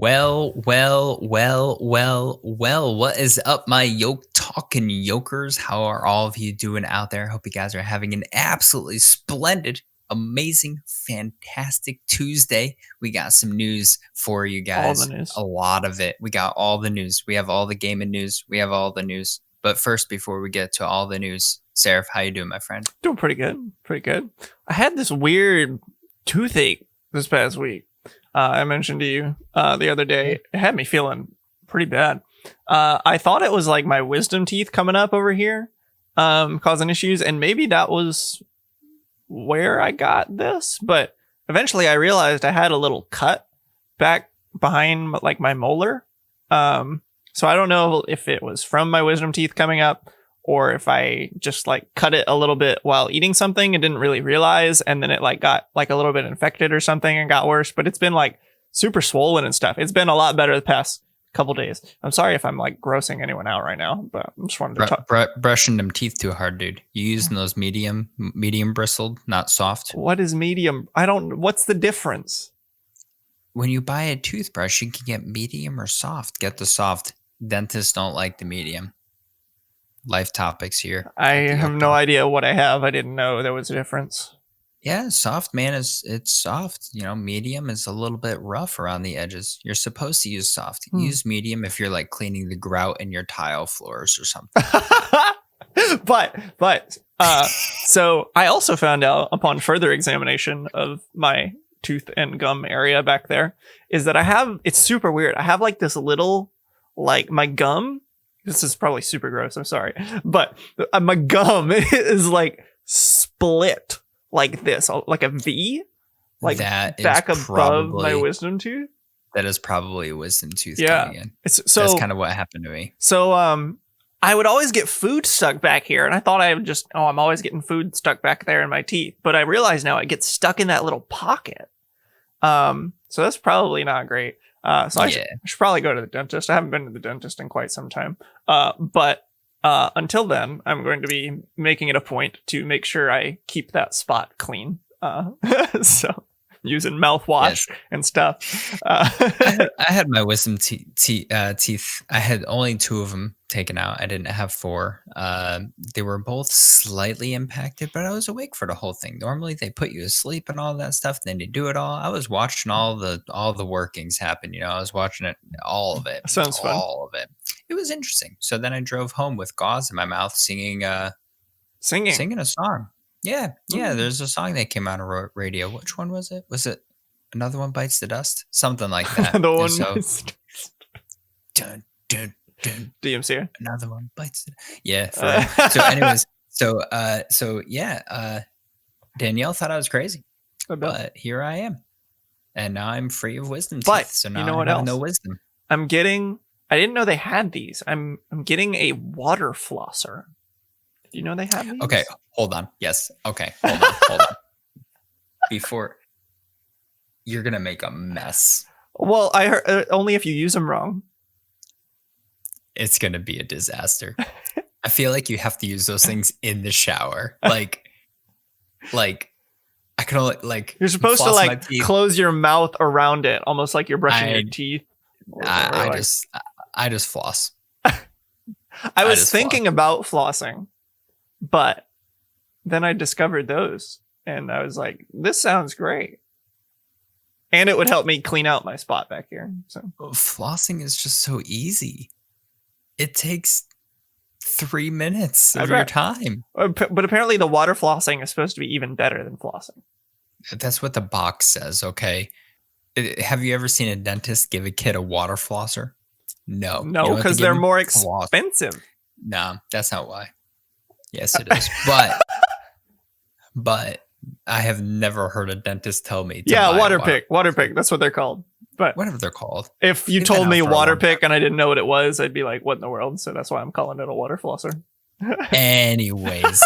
Well, what is up, my yoke talking yokers? How are all of you doing out there? Hope you guys are having an absolutely splendid, amazing, fantastic Tuesday. We got some news for you guys. All the news. A lot of it. We got all the news. We have all the gaming news. We have all the news. But first, before we get to all the news, Serif, how you doing, my friend? Doing pretty good. Pretty good. I had this weird toothache this past week. I mentioned to you the other day. It had me feeling pretty bad. I thought it was like my wisdom teeth coming up over here, causing issues, and maybe that was where I got this. But eventually, I realized I had a little cut back behind like my molar. So I don't know if it was from my wisdom teeth coming up, or if I just like cut it a little bit while eating something and didn't really realize, and then it like got like a little bit infected or something and got worse. But it's been like super swollen and stuff. It's been a lot better the past couple days. I'm sorry if I'm like grossing anyone out right now, but I just wanted to talk. Brushing them teeth too hard, dude. You using those medium bristled, not soft. What is medium? What's the difference? When you buy a toothbrush, you can get medium or soft. Get the soft. Dentists don't like the medium. Life topics here. I have no idea what I have. I didn't know there was a difference. Yeah, soft, man, it's soft. You know, medium is a little bit rough around the edges. You're supposed to use soft. Use medium if you're like cleaning the grout in your tile floors or something. but so I also found out upon further examination of my tooth and gum area back there is that it's super weird. I have like this little, like my gum. This is probably super gross. I'm sorry. But my gum is like split like this, like a V, like that back above my wisdom tooth. That is probably a wisdom tooth coming in. So that's kind of what happened to me. So I would always get food stuck back here, and I thought I would just, I'm always getting food stuck back there in my teeth. But I realize now it gets stuck in that little pocket. So that's probably not great. I should probably go to the dentist. I haven't been to the dentist in quite some time. But until then, I'm going to be making it a point to make sure I keep that spot clean. So using mouthwash and stuff. I had my wisdom teeth. I had only 2 of them taken out. I didn't have 4. They were both slightly impacted, but I was awake for the whole thing. Normally they put you to sleep and all that stuff, then you do it all. I was watching all the workings happen. You know, I was watching it, all of it. Sounds fun. All of it. It was interesting. So then I drove home with gauze in my mouth, singing a song. Yeah. There's a song that came out on radio. Which one was it? Was it Another One Bites the Dust? Something like that. The one. Dun. DMC. Another One Bites the Dust. Yeah. So anyways, Danielle thought I was crazy, but here I am, and now I'm free of wisdom teeth. So now you know what else? No wisdom. I didn't know they had these. I'm getting a water flosser. Do you know they have these? Okay, hold on. Yes. Okay, hold on. Before you're gonna make a mess. Well, I heard only if you use them wrong. It's gonna be a disaster. I feel like you have to use those things in the shower. Like I can only you're supposed to like close your mouth around it, almost like you're brushing your teeth. I just floss. I was thinking about flossing, but then I discovered those, and I was like, "This sounds great," and it would help me clean out my spot back here. So flossing is just so easy. It takes 3 minutes of your time. But apparently, the water flossing is supposed to be even better than flossing. That's what the box says. Okay. Have you ever seen a dentist give a kid a water flosser? No, because they're more expensive. No, that's not why. Yes, it is. But I have never heard a dentist tell me. Water pick. That's what they're called. But whatever they're called. If you told me water pick and I didn't know what it was, I'd be like, "What in the world?" So that's why I'm calling it a water flosser. Anyways,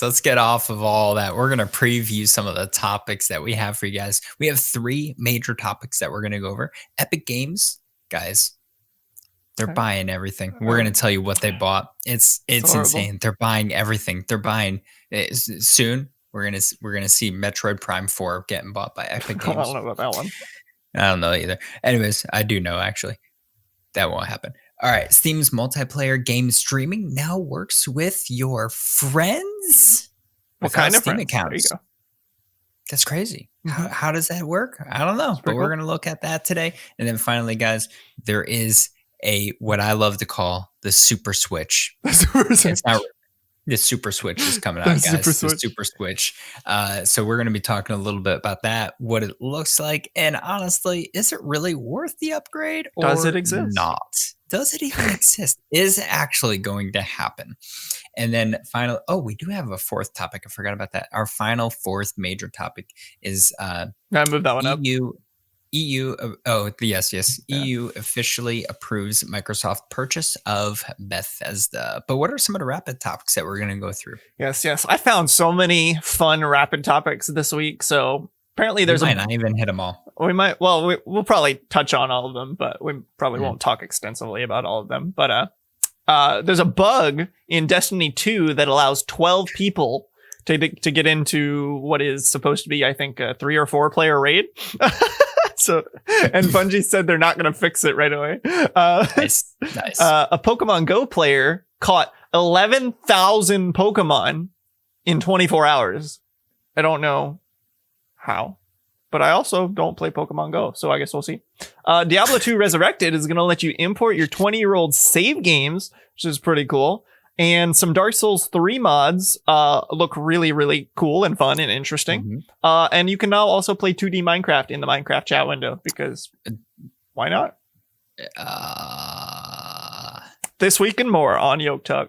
let's get off of all that. We're going to preview some of the topics that we have for you guys. We have 3 major topics that we're going to go over. Epic Games, guys, they're buying everything. We're going to tell you what they bought. It's insane. They're buying everything. They're buying soon. We're gonna see Metroid Prime 4 getting bought by Epic Games. I don't know about that one. I don't know either. Anyways, I do know actually. That won't happen. All right. Steam's multiplayer game streaming now works with your friends. What kind of Steam friends? accounts. There you go. That's crazy. Mm-hmm. How does that work? I don't know, but we're going to look at that today. And then finally, guys, there is what I love to call the super switch. It's not the super switch is coming out, guys. The super switch. So we're going to be talking a little bit about that, what it looks like, and honestly, is it really worth the upgrade? Or does it exist? Not? Does it even exist? Is it actually going to happen? And then finally, we do have a fourth topic. I forgot about that. Our final fourth major topic is I moved that one up. EU EU officially approves Microsoft purchase of Bethesda. But what are some of the rapid topics that we're going to go through? Yes. I found so many fun rapid topics this week. So apparently there's might not even hit them all. We'll probably touch on all of them, but we probably won't talk extensively about all of them. But there's a bug in Destiny 2 that allows 12 people to get into what is supposed to be, I think, a 3 or 4 player raid. So, and Bungie said they're not going to fix it right away. Nice. A Pokemon Go player caught 11,000 Pokemon in 24 hours. I don't know how, but I also don't play Pokemon Go, so I guess we'll see. Diablo 2 Resurrected is going to let you import your 20-year-old save games, which is pretty cool. And some Dark Souls 3 mods look really, really cool and fun and interesting. Mm-hmm. And you can now also play 2D Minecraft in the Minecraft chat window, because why not? This week and more on YokeTalk.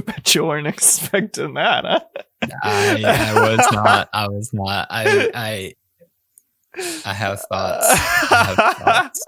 Bet you weren't expecting that, huh? I was not. I have thoughts.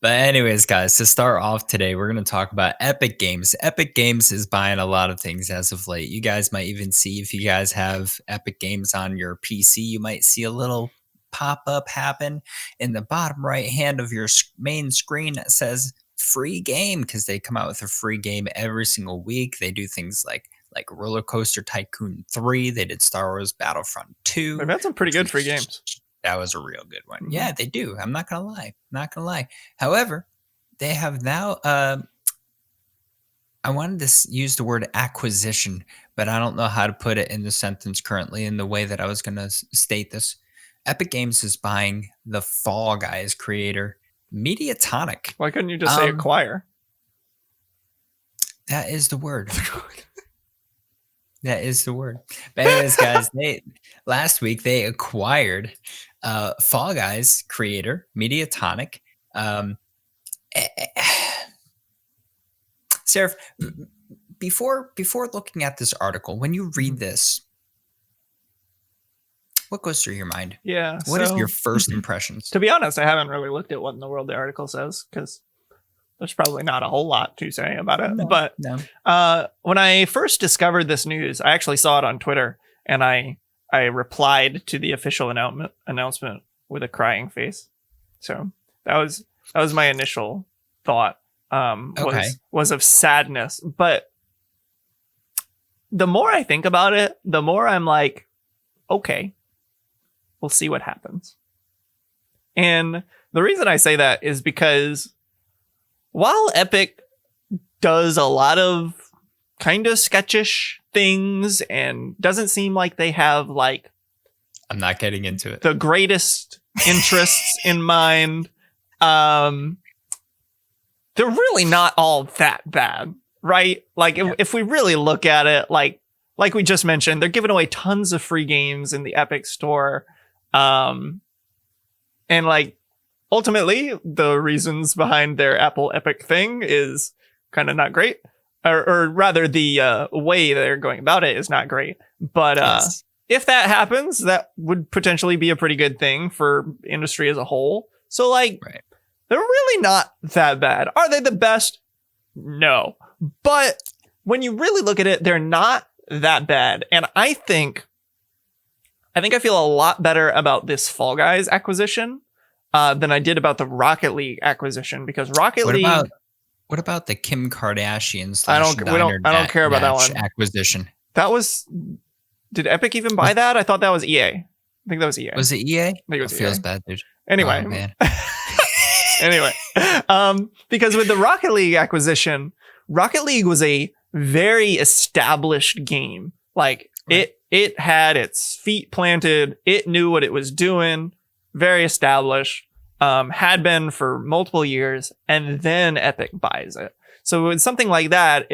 But anyways, guys, to start off today, we're going to talk about Epic Games. Epic Games is buying a lot of things as of late. You guys might even see, if you guys have Epic Games on your PC, you might see a little pop-up happen in the bottom right hand of your main screen that says free game, because they come out with a free game every single week. They do things like Roller Coaster Tycoon 3. They did Star Wars Battlefront 2. They've had some pretty good free games. That was a real good one. Yeah, they do. I'm not going to lie. However, they have now, I wanted to use the word acquisition, but I don't know how to put it in the sentence currently in the way that I was going to state this. Epic Games is buying the Fall Guys creator, Mediatonic. Why couldn't you just say acquire? That is the word. That is the word. But anyways, guys, last week they acquired Fall Guys creator, Mediatonic. Serif, before looking at this article, when you read this, what goes through your mind? Yeah. What is your first impressions? To be honest, I haven't really looked at what in the world the article says, because there's probably not a whole lot to say about it. But when I first discovered this news, I actually saw it on Twitter, and I replied to the official announcement with a crying face. So that was my initial thought. Was of sadness. But the more I think about it, the more I'm like, okay, we'll see what happens. And the reason I say that is because while Epic does a lot of kind of sketchish things and doesn't seem like they have, like, I'm not getting into it, the greatest interests in mind, they're really not all that bad, right? Like, if we really look at it, like we just mentioned, they're giving away tons of free games in the Epic store. And like, ultimately, the reasons behind their Apple Epic thing is kind of not great, or rather, the way they're going about it is not great. But if that happens, that would potentially be a pretty good thing for industry as a whole. So, like, they're really not that bad. Are they the best? No. But when you really look at it, they're not that bad. And I think I feel a lot better about this Fall Guys acquisition than I did about the Rocket League acquisition, because Rocket League. What about the Kim Kardashian / I don't care about that one. Acquisition. That was. Did Epic even buy that? I thought that was EA. I think that was EA. Was it EA? I think it was EA. Feels bad, dude. Anyway, oh, man. Anyway, because with the Rocket League acquisition, Rocket League was a very established game. Like right. It had its feet planted. It knew what it was doing. Very established. Had been for multiple years, and then Epic buys it. So with something like that,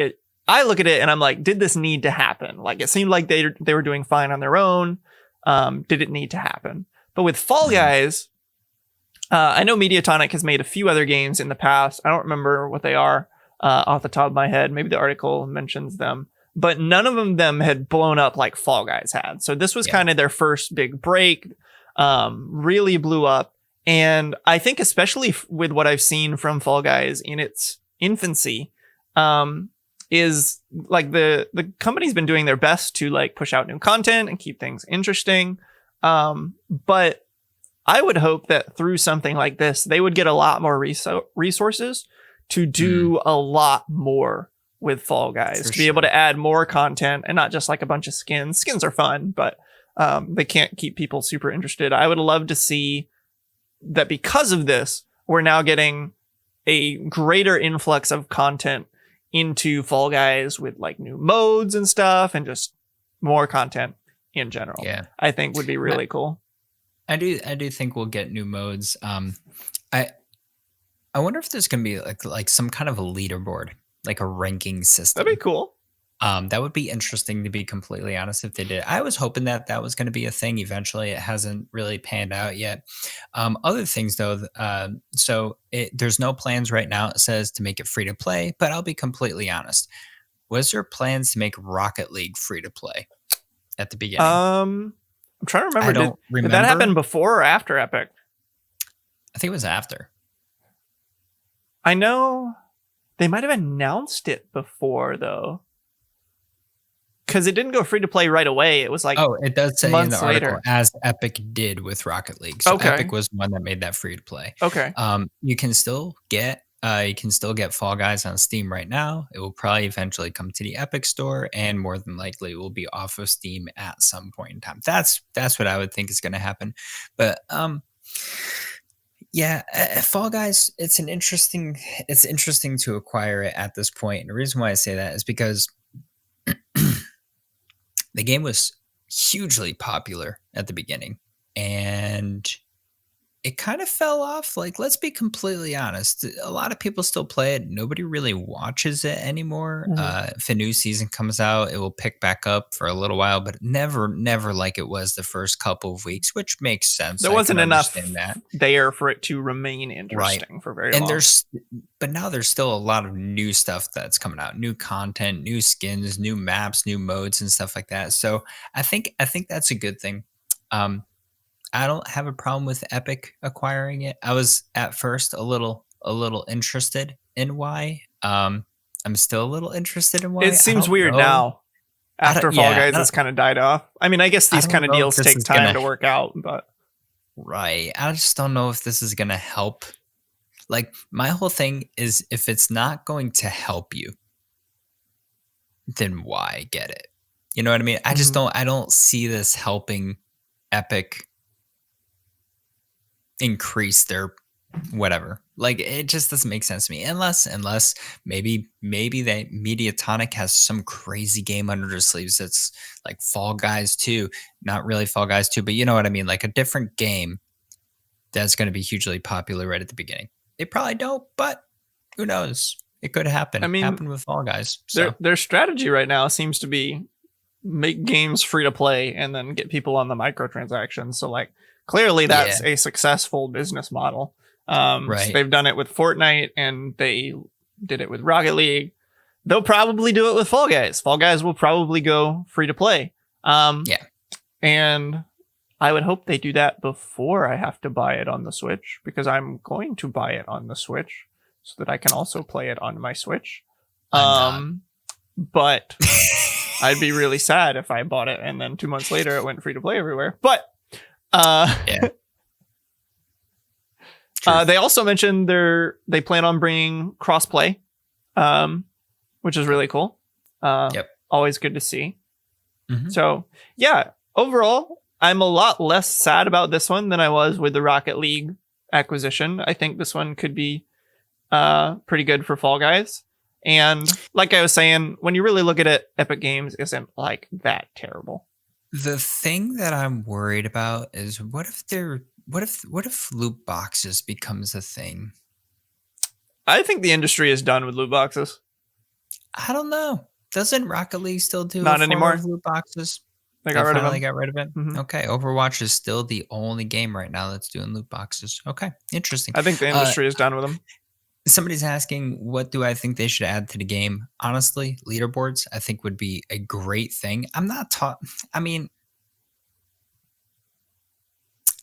I look at it and I'm like, did this need to happen? Like it seemed like they were doing fine on their own. Did it need to happen? But with Fall Guys, I know Mediatonic has made a few other games in the past. I don't remember what they are off the top of my head. Maybe the article mentions them, but none of them had blown up like Fall Guys had. So this was kind of their first big break. Really blew up. And I think especially with what I've seen from Fall Guys in its infancy, is like the company's been doing their best to like push out new content and keep things interesting. But I would hope that through something like this, they would get a lot more resources to do a lot more with Fall Guys, to be able to add more content and not just like a bunch of skins. Skins are fun, but they can't keep people super interested. I would love to see that because of this, we're now getting a greater influx of content into Fall Guys with like new modes and stuff and just more content in general. Yeah, I think would be really cool. I do think we'll get new modes. I wonder if there's gonna be like some kind of a leaderboard, like a ranking system. That'd be cool. That would be interesting, to be completely honest, if they did. I was hoping that was going to be a thing eventually. It hasn't really panned out yet. Other things, though, there's no plans right now, it says, to make it free to play, but I'll be completely honest. Was there plans to make Rocket League free to play at the beginning? I'm trying to remember. Did that happen before or after Epic? I think it was after. I know they might have announced it before, though. Because it didn't go free to play right away. It was like it does say in the article as Epic did with Rocket League. So Epic was the one that made that free to play. Okay. You can still get Fall Guys on Steam right now. It will probably eventually come to the Epic store, and more than likely will be off of Steam at some point in time. That's what I would think is going to happen. But Fall Guys, it's interesting to acquire it at this point. And the reason why I say that is because the game was hugely popular at the beginning, and it kind of fell off. Like, let's be completely honest. A lot of people still play it. Nobody really watches it anymore. If a new season comes out, it will pick back up for a little while, but never like it was the first couple of weeks, which makes sense. There wasn't enough there for it to remain interesting for very long. But now there's still a lot of new stuff that's coming out, new content, new skins, new maps, new modes, and stuff like that. So I think that's a good thing. I don't have a problem with Epic acquiring it. I was at first a little interested in why. I'm still a little interested in why. It seems weird now. After Fall Guys has kind of died off. I mean, I guess these kind of deals take time to work out, but right. I just don't know if this is gonna help. Like, my whole thing is, if it's not going to help you, then why get it? You know what I mean? I just don't. I don't see this helping Epic increase their whatever. Like, it just doesn't make sense to me, unless maybe that Mediatonic has some crazy game under their sleeves that's like Fall Guys 2, not really Fall Guys 2, but you know what I mean, like a different game that's going to be hugely popular right at the beginning. They probably don't, but who knows? It could happen. I mean, happen with Fall Guys. So. Their strategy right now seems to be make games free to play and then get people on the microtransactions. So like, clearly that's a successful business model. Right. So they've done it with Fortnite, and they did it with Rocket League. They'll probably do it with Fall Guys. Fall Guys will probably go free to play. And I would hope they do that before I have to buy it on the Switch, because I'm going to buy it on the Switch so that I can also play it on my Switch. But I'd be really sad if I bought it and then 2 months later it went free to play everywhere. But they also mentioned they plan on bringing crossplay which is really cool. Yep. Always good to see. Mhm. So, yeah, overall, I'm a lot less sad about this one than I was with the Rocket League acquisition. I think this one could be pretty good for Fall Guys. And like I was saying, when you really look at it, Epic Games isn't like that terrible. The thing that I'm worried about is what if loot boxes becomes a thing? I think the industry is done with loot boxes. I don't know. Doesn't Rocket League still do Not a form anymore. of loot boxes? They got rid of finally them. got rid of it? Mhm. Okay, Overwatch is still the only game right now that's doing loot boxes. Okay, interesting. I think the industry is done with them. Somebody's asking, what do I think they should add to the game? Honestly, leaderboards, I think would be a great thing. I'm not taught. I mean,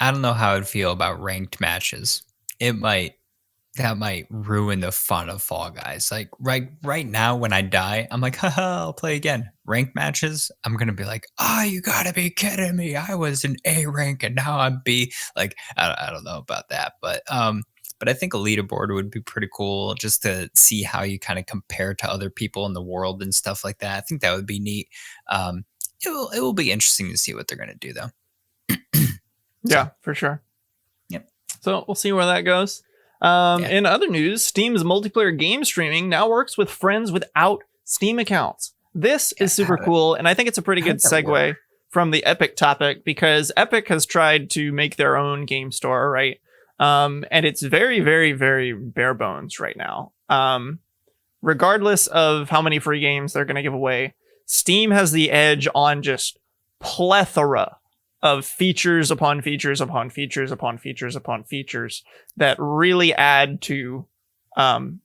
I don't know how I'd feel about ranked matches. That might ruin the fun of Fall Guys. Like right now, when I die, I'm like, haha, I'll play again. Ranked matches, I'm gonna be like, oh, you gotta be kidding me! I was an A rank and now I'm B. Like, I don't know about that, but I think a leaderboard would be pretty cool just to see how you kind of compare to other people in the world and stuff like that. I think that would be neat. It will be interesting to see what they're gonna do though. Yeah, for sure. Yep. So we'll see where that goes. In other news, Steam's multiplayer game streaming now works with friends without Steam accounts. This is super cool, and I think it's a pretty good segue from the Epic topic, because Epic has tried to make their own game store, right? And it's very, very, very bare bones right now. Regardless of how many free games they're going to give away, Steam has the edge on just plethora of features upon features upon features upon features upon features that really add to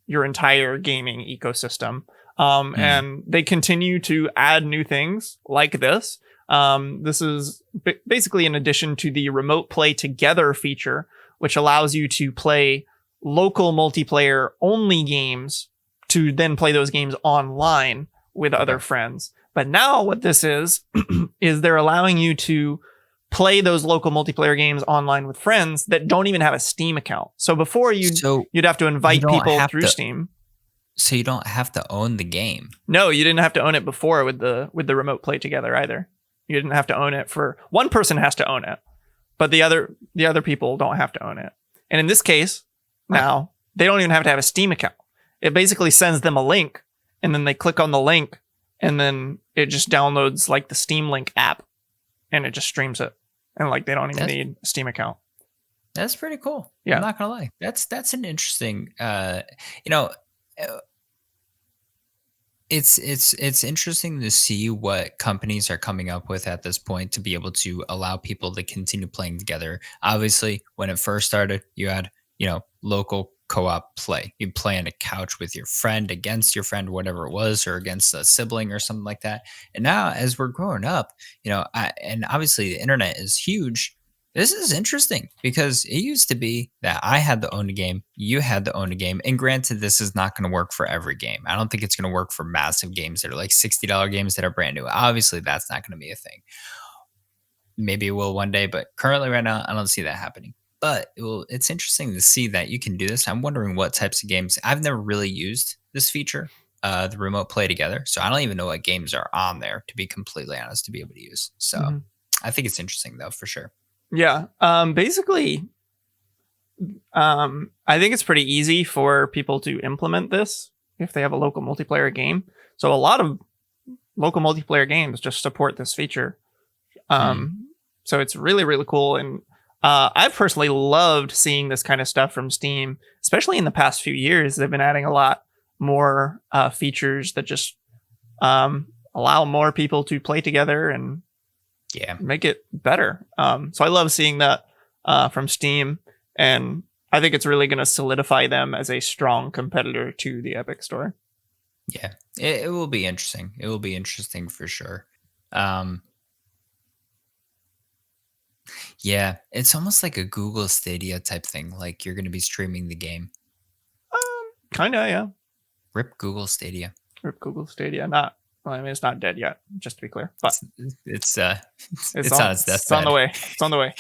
your entire gaming ecosystem. And they continue to add new things like this. This is basically in addition to the remote play together feature, which allows you to play local multiplayer only games to then play those games online with other friends. But now what this is they're allowing you to play those local multiplayer games online with friends that don't even have a Steam account. So before you'd have to invite people through Steam. So you don't have to own the game. No, you didn't have to own it before with the remote play together either. You didn't have to own it for one person has to own it, but the other people don't have to own it. And in this case, now they don't even have to have a Steam account. It basically sends them a link, and then they click on the link, and then it just downloads like the Steam Link app, and it just streams it. And like they don't even need a Steam account. That's pretty cool. Yeah, I'm not gonna lie. That's an interesting. It's interesting to see what companies are coming up with at this point to be able to allow people to continue playing together. Obviously, when it first started, you had local co-op play. You'd play on a couch with your friend against your friend, whatever it was, or against a sibling or something like that. And now, as we're growing up, and obviously the internet is huge. This is interesting because it used to be that I had to own a game, you had to own a game. And granted, this is not going to work for every game. I don't think it's going to work for massive games that are like $60 games that are brand new. Obviously, that's not going to be a thing. Maybe it will one day, but currently right now, I don't see that happening. But it's interesting to see that you can do this. I'm wondering what types of games. I've never really used this feature, the remote play together. So I don't even know what games are on there, to be completely honest, to be able to use. So I think it's interesting, though, for sure. Yeah. Basically, I think it's pretty easy for people to implement this if they have a local multiplayer game. So a lot of local multiplayer games just support this feature. So it's really, really cool. And I've personally loved seeing this kind of stuff from Steam, especially in the past few years. They've been adding a lot more features that just allow more people to play together and make it better. So I love seeing that from Steam, and I think it's really going to solidify them as a strong competitor to the Epic Store. Yeah, it will be interesting. It will be interesting for sure. Yeah, it's almost like a Google Stadia type thing. Like you're going to be streaming the game. Kinda, yeah. Rip Google Stadia. Rip Google Stadia. Not Well, I mean, it's not dead yet, just to be clear. But it's on its deathbed. It's on the way. It's on the way.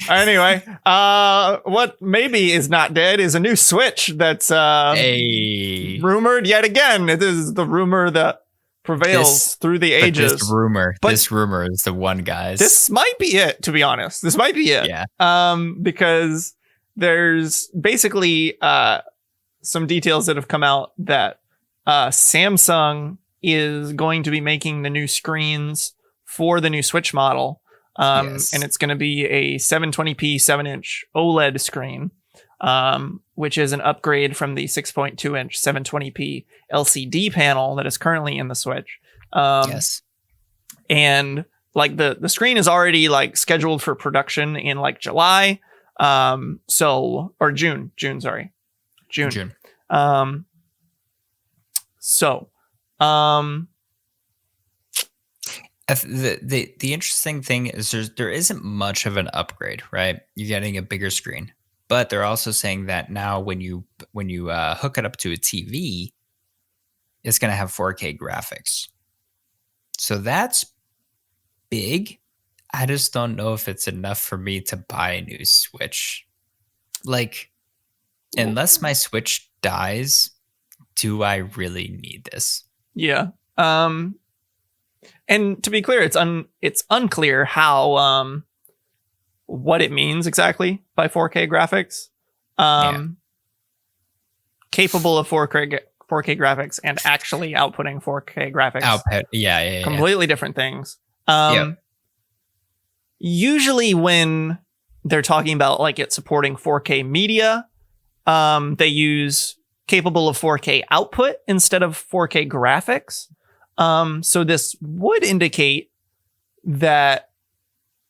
Anyway, what maybe is not dead is a new Switch that's rumored yet again. It is the rumor that prevails through the ages. This rumor is the one, guys. This might be it, to be honest. This might be it. Yeah. Because there's basically some details that have come out that Samsung is going to be making the new screens for the new Switch model. And it's going to be a 720p 7-inch OLED screen, which is an upgrade from the 6.2-inch 720p LCD panel that is currently in the Switch. And like the screen is already like scheduled for production in like July. Or June. Sorry. June. The interesting thing is there isn't much of an upgrade, right? You're getting a bigger screen, but they're also saying that now when you hook it up to a TV, it's going to have 4K graphics. So that's big. I just don't know if it's enough for me to buy a new Switch. Like, unless my Switch dies, do I really need this? Yeah. And to be clear, it's unclear how what it means exactly by 4K graphics. Capable of 4K graphics and actually outputting 4K graphics. Output, yeah. Completely different things. Usually when they're talking about like it supporting 4K media, they use capable of 4K output instead of 4K graphics. So this would indicate that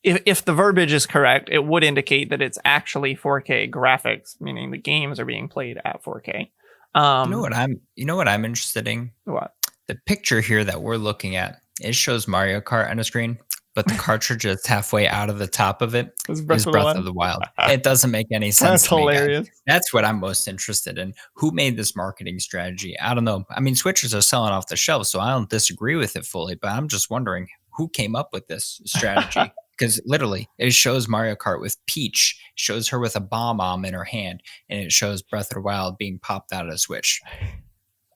if the verbiage is correct, it would indicate that it's actually 4K graphics, meaning the games are being played at 4K. You know what I'm interested in? What? The picture here that we're looking at, it shows Mario Kart on a screen, but the cartridge that's halfway out of the top of it is Breath of the Wild. It doesn't make any sense. That's hilarious. That's what I'm most interested in. Who made this marketing strategy? I don't know. I mean, Switches are selling off the shelf, so I don't disagree with it fully, but I'm just wondering who came up with this strategy. Because literally, it shows Mario Kart with Peach, shows her with a bomb in her hand, and it shows Breath of the Wild being popped out of the Switch.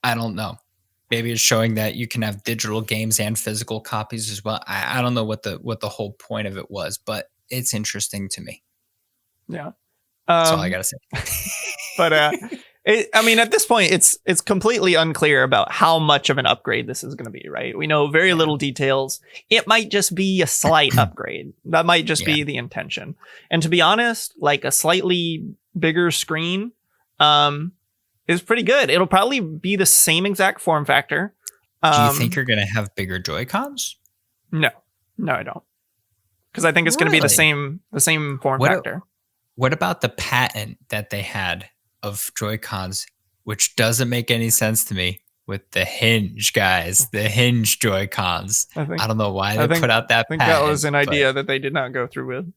I don't know. Maybe it's showing that you can have digital games and physical copies as well. I don't know what the whole point of it was, but it's interesting to me. Yeah, that's all I gotta say. But I mean, at this point, it's completely unclear about how much of an upgrade this is going to be. Right? We know very little details. It might just be a slight upgrade. That might just be the intention. And to be honest, like a slightly bigger screen, is pretty good. It'll probably be the same exact form factor. Do you think you're going to have bigger Joy-Cons? No, I don't. Because I think it's going to be the same form factor. What about the patent that they had of Joy-Cons, which doesn't make any sense to me, with the hinge, guys, the hinge Joy-Cons? I don't know why they put out that patent. I think that was an idea that they did not go through with.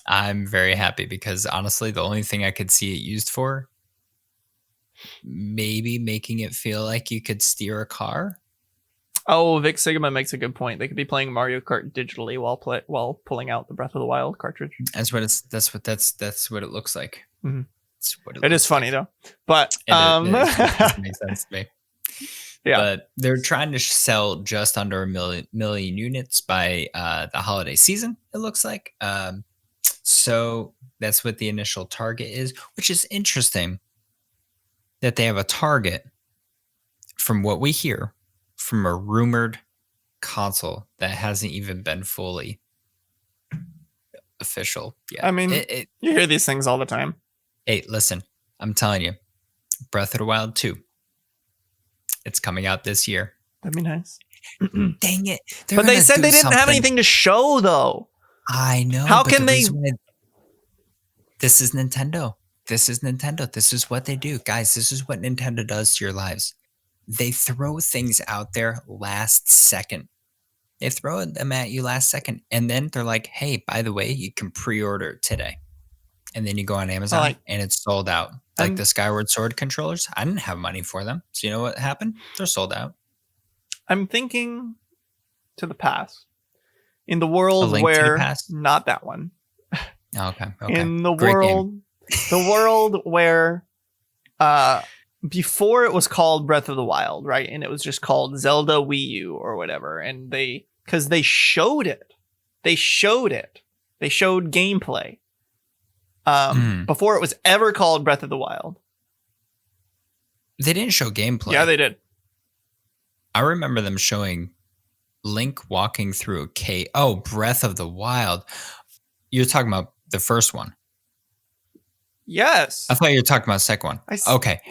I'm very happy because honestly, the only thing I could see it used for, maybe making it feel like you could steer a car. Oh, Vic Sigma makes a good point. They could be playing Mario Kart digitally while pulling out the Breath of the Wild cartridge. That's what it looks like. Mm-hmm. It is funny though, but it doesn't make sense to me. Yeah, but they're trying to sell just under 1 million units by the holiday season. It looks like. So that's what the initial target is, which is interesting. That they have a target, from what we hear, from a rumored console that hasn't even been fully official yet. I mean, you hear these things all the time. Hey, listen, I'm telling you, Breath of the Wild 2, it's coming out this year. That'd be nice. Dang it. But they said they didn't have anything to show, though. I know. How can they? This is Nintendo. This is Nintendo. This is what they do. Guys, this is what Nintendo does to your lives. They throw things out there last second. They throw them at you last second. And then they're like, hey, by the way, you can pre-order today. And then you go on Amazon and it's sold out. Like the Skyward Sword controllers. I didn't have money for them. So you know what happened? They're sold out. I'm thinking to the past. In the world Link to the where Past? not that one. Okay. In the Great world where before it was called Breath of the Wild, right? And it was just called Zelda Wii U or whatever. And because they showed it. They showed gameplay. Before it was ever called Breath of the Wild. They didn't show gameplay. Yeah, they did. I remember them showing Link walking through a cave. Oh, Breath of the Wild. You're talking about the first one. Yes. I thought you were talking about the second one. Okay.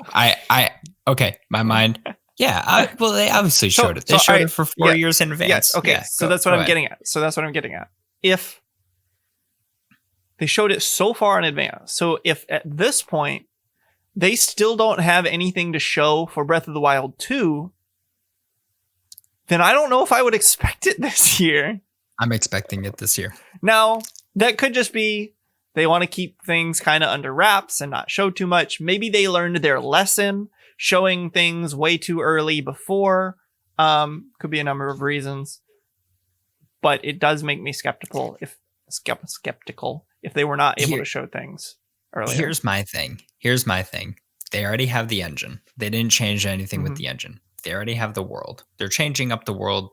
Okay. My mind. Yeah. Well, they obviously showed it. They showed it for 4 years in advance. Yes. Okay. Yeah, so that's what I'm getting at. If they showed it so far in advance, so if at this point they still don't have anything to show for Breath of the Wild 2, then I don't know if I would expect it this year. I'm expecting it this year. Now, that could just be they want to keep things kind of under wraps and not show too much. Maybe they learned their lesson, showing things way too early before. Could be a number of reasons. But it does make me skeptical if they were not able to show things earlier. Here's my thing. They already have the engine. They didn't change anything with the engine. They already have the world. They're changing up the world.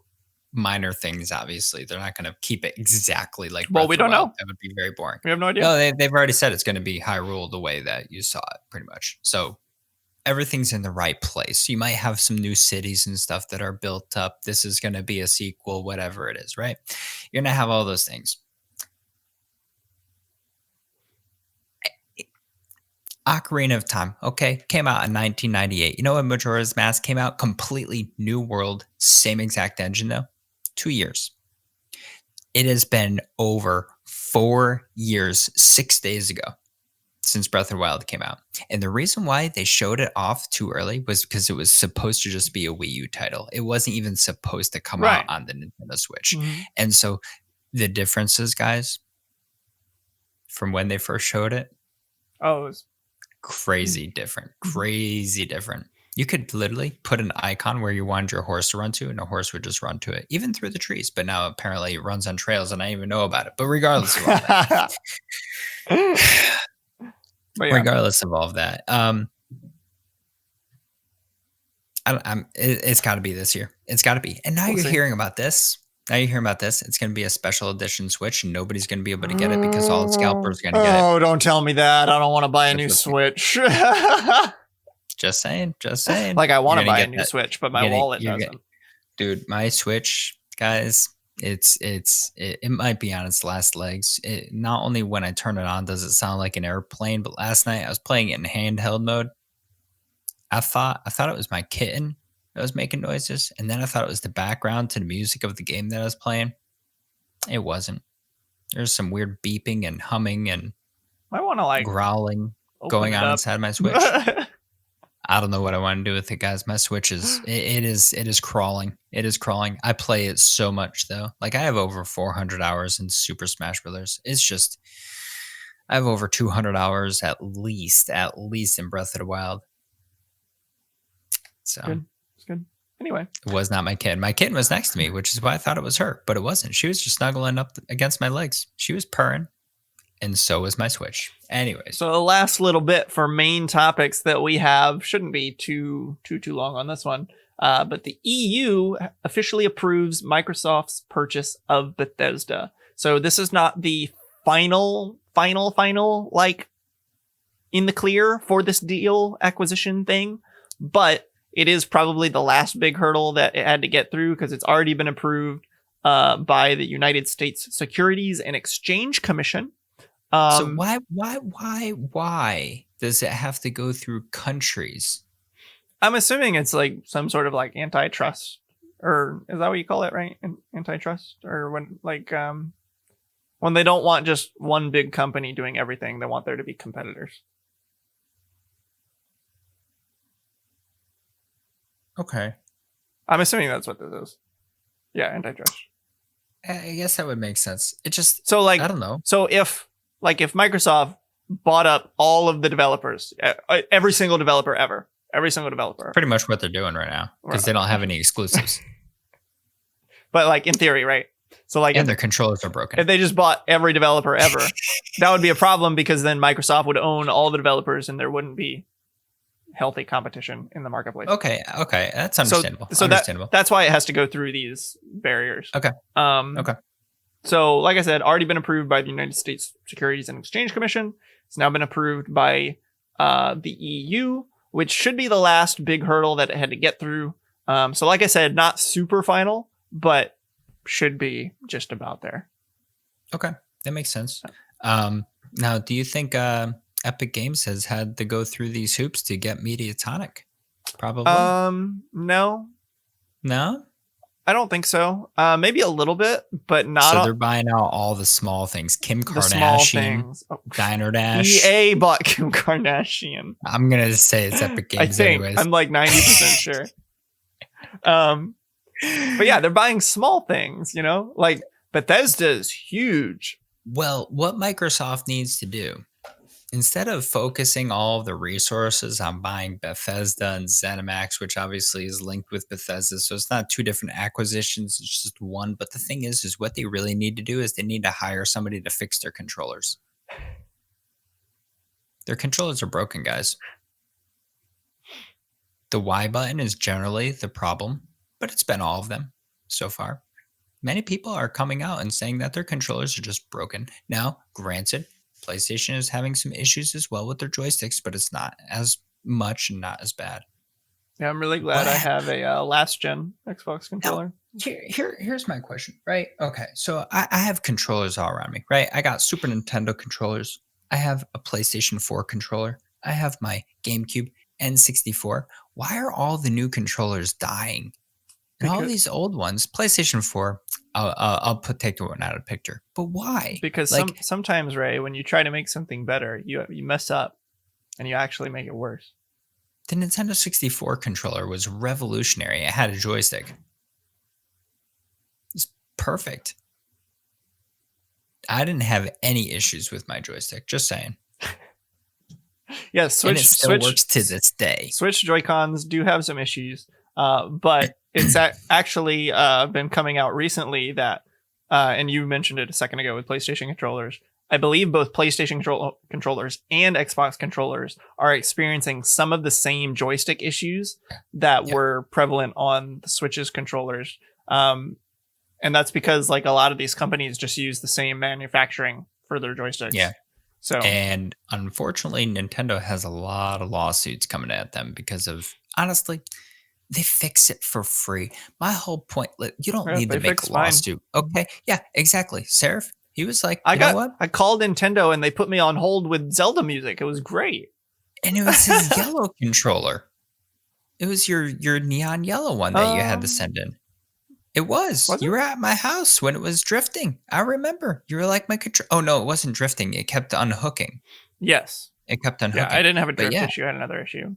Minor things, obviously. They're not going to keep it exactly like Well, we don't know. That would be very boring. We have no idea. No, they've already said it's going to be Hyrule the way that you saw it, pretty much. So everything's in the right place. You might have some new cities and stuff that are built up. This is going to be a sequel, whatever it is, right? You're going to have all those things. Ocarina of Time, okay, came out in 1998. You know when Majora's Mask came out? Completely new world, same exact engine though. 2 years. It has been over 4 years, 6 days ago since Breath of the Wild came out. And the reason why they showed it off too early was because it was supposed to just be a Wii U title. It wasn't even supposed to come out on the Nintendo Switch. And so the differences, guys, from when they first showed it, it was crazy different. You could literally put an icon where you wanted your horse to run to, and a horse would just run to it, even through the trees. But now apparently it runs on trails, and I didn't even know about it. But regardless of all that, it's got to be this year. It's got to be. And now you're hearing about this. It's going to be a special edition Switch, and nobody's going to be able to get it because all the scalpers are going to get it. Oh, don't tell me that. I don't want to buy a new Switch. Just saying. Like, I want to buy a new Switch, but my wallet doesn't. Dude, my Switch, guys, it might be on its last legs. Not only when I turn it on does it sound like an airplane, but last night I was playing it in handheld mode. I thought it was my kitten that was making noises, and then I thought it was the background to the music of the game that I was playing. It wasn't. There's some weird beeping and humming and I want to growling going on inside my Switch. I don't know what I want to do with it, guys. My Switch is it is crawling. It is crawling. I play it so much though. Like I have over 400 hours in Super Smash Brothers. It's just I have over 200 hours at least in Breath of the Wild. So it's good. Anyway, it was not my kitten. My kitten was next to me, which is why I thought it was her, but it wasn't. She was just snuggling up against my legs. She was purring, and so was my Switch. Anyways, so the last little bit for main topics that we have shouldn't be too long on this one. But the EU officially approves Microsoft's purchase of Bethesda. So this is not the final, like in the clear for this deal acquisition thing, but it is probably the last big hurdle that it had to get through because it's already been approved by the United States Securities and Exchange Commission. So why does it have to go through countries? I'm assuming it's like some sort of like antitrust, or is that what you call it, right? Antitrust, or when they don't want just one big company doing everything, they want there to be competitors. Okay. I'm assuming that's what this is. Yeah, antitrust. I guess that would make sense. It just so like I don't know. So if Microsoft bought up all of the developers, every single developer ever, pretty much what they're doing right now because they don't have any exclusives. But like in theory, right? So like, and their controllers are broken. If they just bought every developer ever, that would be a problem because then Microsoft would own all the developers and there wouldn't be healthy competition in the marketplace. Okay, that's understandable. So that's why it has to go through these barriers. Okay. Okay. So, like I said, already been approved by the United States Securities and Exchange Commission. It's now been approved by the EU, which should be the last big hurdle that it had to get through. So, like I said, not super final, but should be just about there. Okay, that makes sense. Now, do you think Epic Games has had to go through these hoops to get Mediatonic? Probably. No. No? I don't think so. Maybe a little bit, but not. So they're buying out all the small things. Kim Kardashian, Diner Dash. EA bought Kim Kardashian. I'm gonna say it's Epic Games. Anyways, I'm like 90% sure. But yeah, they're buying small things. You know, like Bethesda is huge. Well, what Microsoft needs to do, instead of focusing all of the resources on buying Bethesda and ZeniMax, which obviously is linked with Bethesda, so it's not two different acquisitions, it's just one. But the thing is what they really need to do is they need to hire somebody to fix their controllers. Their controllers are broken, guys. The Y button is generally the problem, but it's been all of them so far. Many people are coming out and saying that their controllers are just broken. Now, granted, PlayStation is having some issues as well with their joysticks, but it's not as much and not as bad. Yeah, I'm really glad I have a last gen Xbox controller. Now, here's my question, right? Okay, so I have controllers all around me, right? I got Super Nintendo controllers. I have a PlayStation 4 controller. I have my GameCube N64. Why are all the new controllers dying? And all these old ones, PlayStation 4, I'll take the one out of the picture. But why? Because sometimes, Ray, when you try to make something better, you mess up and you actually make it worse. The Nintendo 64 controller was revolutionary. It had a joystick. It's perfect. I didn't have any issues with my joystick. Just saying. Yeah, Switch, and it still works to this day. Switch Joy-Cons do have some issues, but it's actually been coming out recently that, and you mentioned it a second ago with PlayStation controllers. I believe both PlayStation controllers and Xbox controllers are experiencing some of the same joystick issues that were prevalent on the Switch's controllers. And that's because like a lot of these companies just use the same manufacturing for their joysticks. Yeah. So, and unfortunately, Nintendo has a lot of lawsuits coming at them because of, honestly, they fix it for free. My whole point, you don't need to make a lawsuit. Okay. Yeah, exactly. Serif, he was like, you know what? I called Nintendo and they put me on hold with Zelda music. It was great. And it was his yellow controller. It was your neon yellow one that you had to send in. It was. You were at my house when it was drifting. I remember. You were like, my control. Oh, no, it wasn't drifting. It kept unhooking. Yes. It kept unhooking. Yeah, I didn't have a drift issue. I had another issue.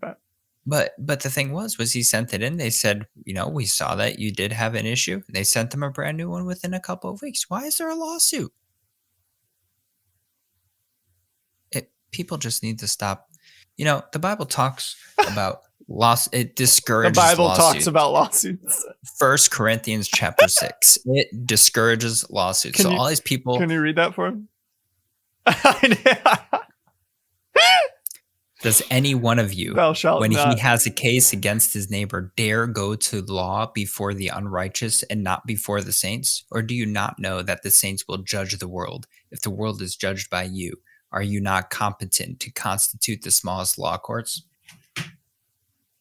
But the thing was he sent it in. They said, we saw that you did have an issue. They sent them a brand new one within a couple of weeks. Why is there a lawsuit? People just need to stop. The Bible talks about it discourages lawsuits. The Bible lawsuits. talks about lawsuits. 1 Corinthians chapter 6. It discourages lawsuits. All these people. Can you read that for him? Does any one of you, when he has a case against his neighbor, dare go to law before the unrighteous and not before the saints? Or do you not know that the saints will judge the world? If the world is judged by you, are you not competent to constitute the smallest law courts?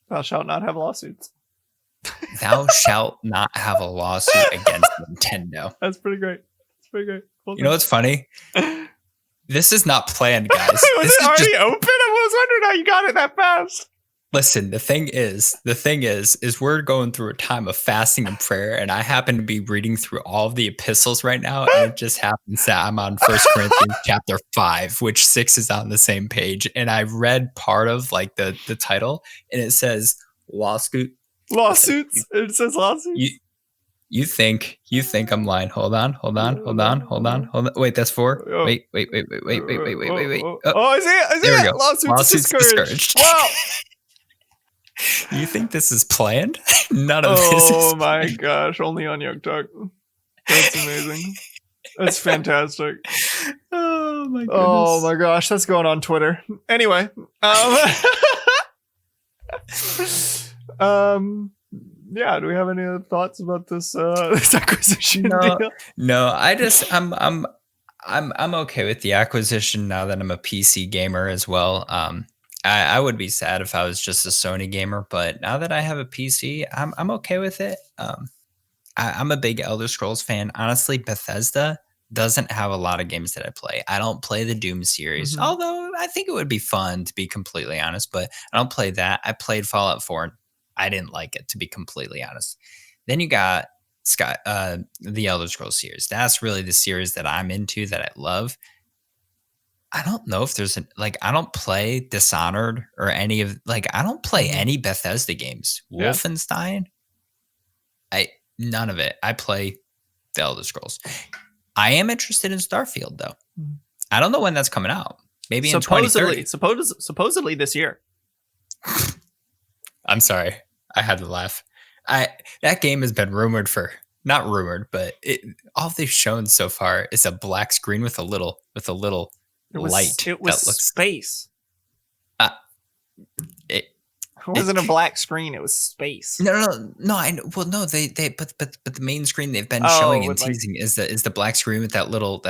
Thou shalt not have lawsuits. Thou shalt not have a lawsuit against Nintendo. That's pretty great. Cool. You know what's funny? This is not planned, guys. Was it already open? I was wondering how you got it that fast. Listen, the thing is we're going through a time of fasting and prayer, and I happen to be reading through all of the epistles right now, and it just happens that I'm on 1 Corinthians chapter 5, which 6 is on the same page, and I read part of like the title, and it says lawsuits. It says lawsuits. You think I'm lying? Hold on. Wait, that's 4. Wait. Oh, is it? There we go. Lawsuits discouraged. Wow. You think this is planned? None of this is Oh my planned. gosh, only on YokeTalk. That's amazing. That's fantastic. Oh my goodness. Oh my gosh, that's going on Twitter. Anyway, yeah, do we have any other thoughts about this this acquisition deal? No, I'm okay with the acquisition now that I'm a PC gamer as well. I would be sad if I was just a Sony gamer, but now that I have a PC, I'm okay with it. I'm a big Elder Scrolls fan. Honestly, Bethesda doesn't have a lot of games that I play. I don't play the Doom series, although I think it would be fun, to be completely honest, but I don't play that. I played Fallout 4 and I didn't like it, to be completely honest. Then you got the Elder Scrolls series. That's really the series that I'm into, that I love. I don't know if there's I don't play Dishonored or any of I don't play any Bethesda games. Yeah. Wolfenstein, none of it. I play the Elder Scrolls. I am interested in Starfield though. I don't know when that's coming out. Maybe in 2030. Supposedly this year. I'm sorry. I had to laugh. That game has been rumored for, not rumored, but all they've shown so far is a black screen with a little light. It was space. It wasn't a black screen. It was space. No. I know. Well, no, but the main screen they've been showing and teasing is the black screen with that little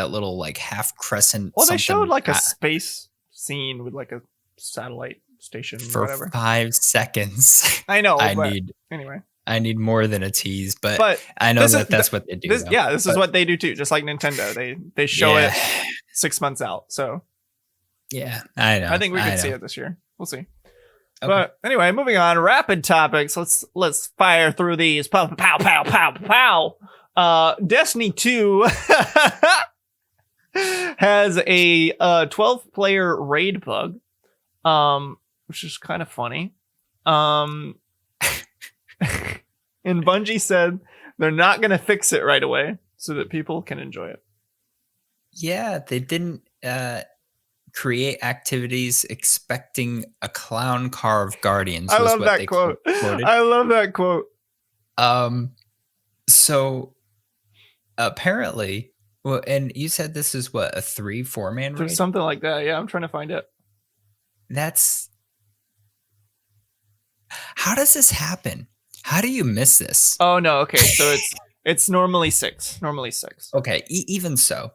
half crescent. Well, they showed a space scene with a satellite station for whatever. 5 seconds. I know. Anyway. I need more than a tease, but I know that's what they do. This is what they do too. Just like Nintendo, they show it 6 months out. So yeah, I know. I think we could see it this year. We'll see. Okay. But anyway, moving on. Rapid topics. Let's fire through these. Pow pow pow pow pow. Destiny 2 has a 12-player raid bug, which is kind of funny. And Bungie said they're not going to fix it right away so that people can enjoy it. Yeah, they didn't create activities expecting a clown car of guardians. I love that quote. I love that quote. So apparently, well, and you said this is what, a 3-4 man raid? Something like that. Yeah, I'm trying to find it. How does this happen? How do you miss this? Oh no. Okay, so it's normally 6. Okay, even so,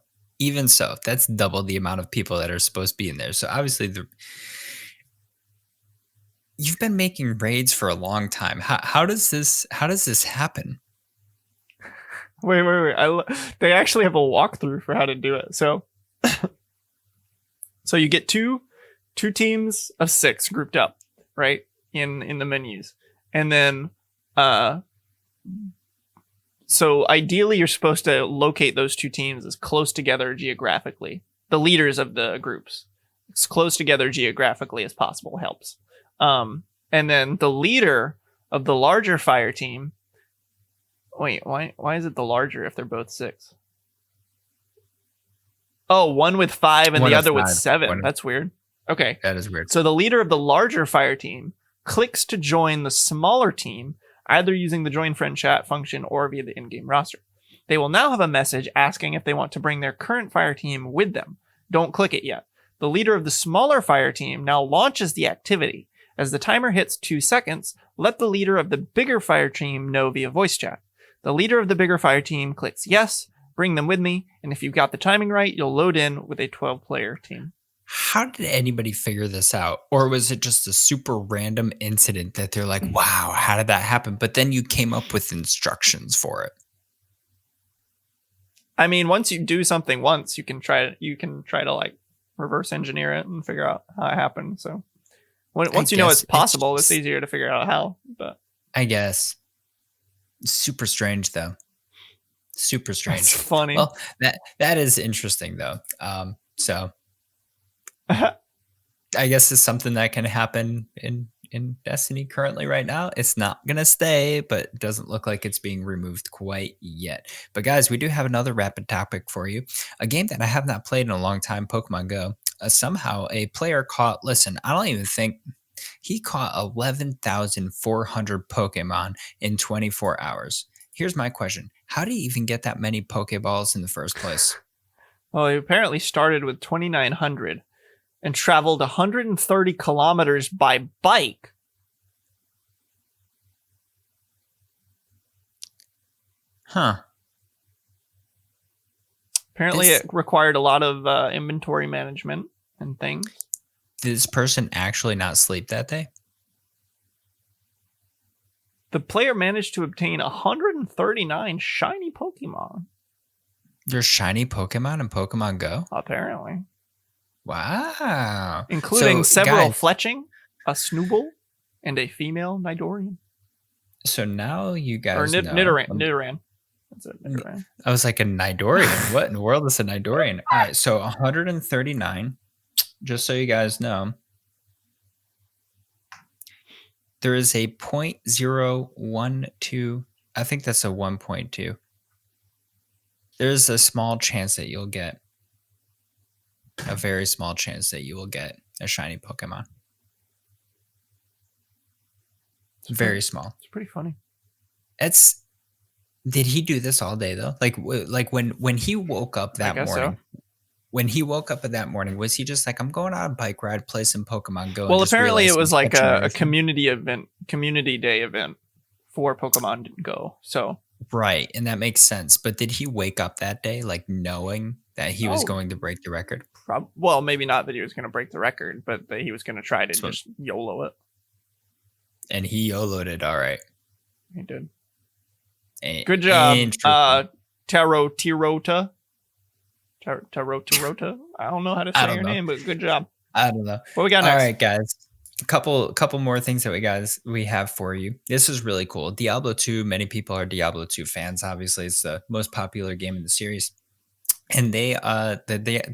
that's double the amount of people that are supposed to be in there. So obviously, you've been making raids for a long time. How does this happen? Wait. They actually have a walkthrough for how to do it. So you get two teams of 6 grouped up, right, in the menus, and then so ideally you're supposed to locate those 2 teams as close together geographically. The leaders of the groups, as close together geographically as possible helps. And then the leader of the larger fire team. Wait, why is it the larger if they're both 6? Oh, one with 5 and the other with 7. That's weird. Okay. That is weird. So the leader of the larger fire team clicks to join the smaller team, either using the join friend chat function or via the in-game roster. They will now have a message asking if they want to bring their current fire team with them. Don't click it yet. The leader of the smaller fire team now launches the activity. As the timer hits 2 seconds, let the leader of the bigger fire team know via voice chat. The leader of the bigger fire team clicks yes, bring them with me, and if you've got the timing right, you'll load in with a 12-player team. How did anybody figure this out? Or was it just a super random incident that they're like, wow, how did that happen? But then you came up with instructions for it. I mean, once you do something once, you can try to reverse engineer it and figure out how it happened. So once you know it's possible, it's easier to figure out how. But I guess. Super strange though. Super strange. It's funny. Well, that is interesting though. So I guess it's something that can happen in Destiny currently right now. It's not going to stay, but it doesn't look like it's being removed quite yet. But guys, we do have another rapid topic for you. A game that I have not played in a long time, Pokemon Go. Somehow a player caught, listen, I don't even think He caught 11,400 Pokemon in 24 hours. Here's my question. How do you even get that many Pokeballs in the first place? Well, he apparently started with 2,900 and traveled 130 kilometers by bike. Huh. Apparently, it required a lot of inventory management and things. Did this person actually not sleep that day? The player managed to obtain 139 shiny Pokemon. There's shiny Pokemon in Pokemon Go? Apparently. Wow. Including several Fletching, a Snooble, and a female Nidorian. So now you guys know. Nidoran. That's it, Nidoran. I was like, a Nidorian? What in the world is a Nidorian? All right, so 139. Just so you guys know, there is a 0.012. I think that's a 1.2. There's a small chance that you'll get a very small chance that you will get a shiny Pokemon. It's very small. It's pretty funny. Did he do this all day though? Like when he woke up that morning. So. When he woke up that morning, was he just like, I'm going on a bike ride, play some Pokemon Go? Well, apparently it was like a community day event for Pokemon Go. So right, and that makes sense. But did he wake up that day like knowing that he was going to break the record? Well, maybe not that he was going to break the record, but that he was going to try to just YOLO it. And he YOLO'd it, all right. He did. Good job, Taro Tirota. Tarota. I don't know how to say your name, but good job. I don't know. What we got next? All right, guys. A couple more things that we have for you. This is really cool. Diablo 2. Many people are Diablo 2 fans. Obviously, it's the most popular game in the series. And the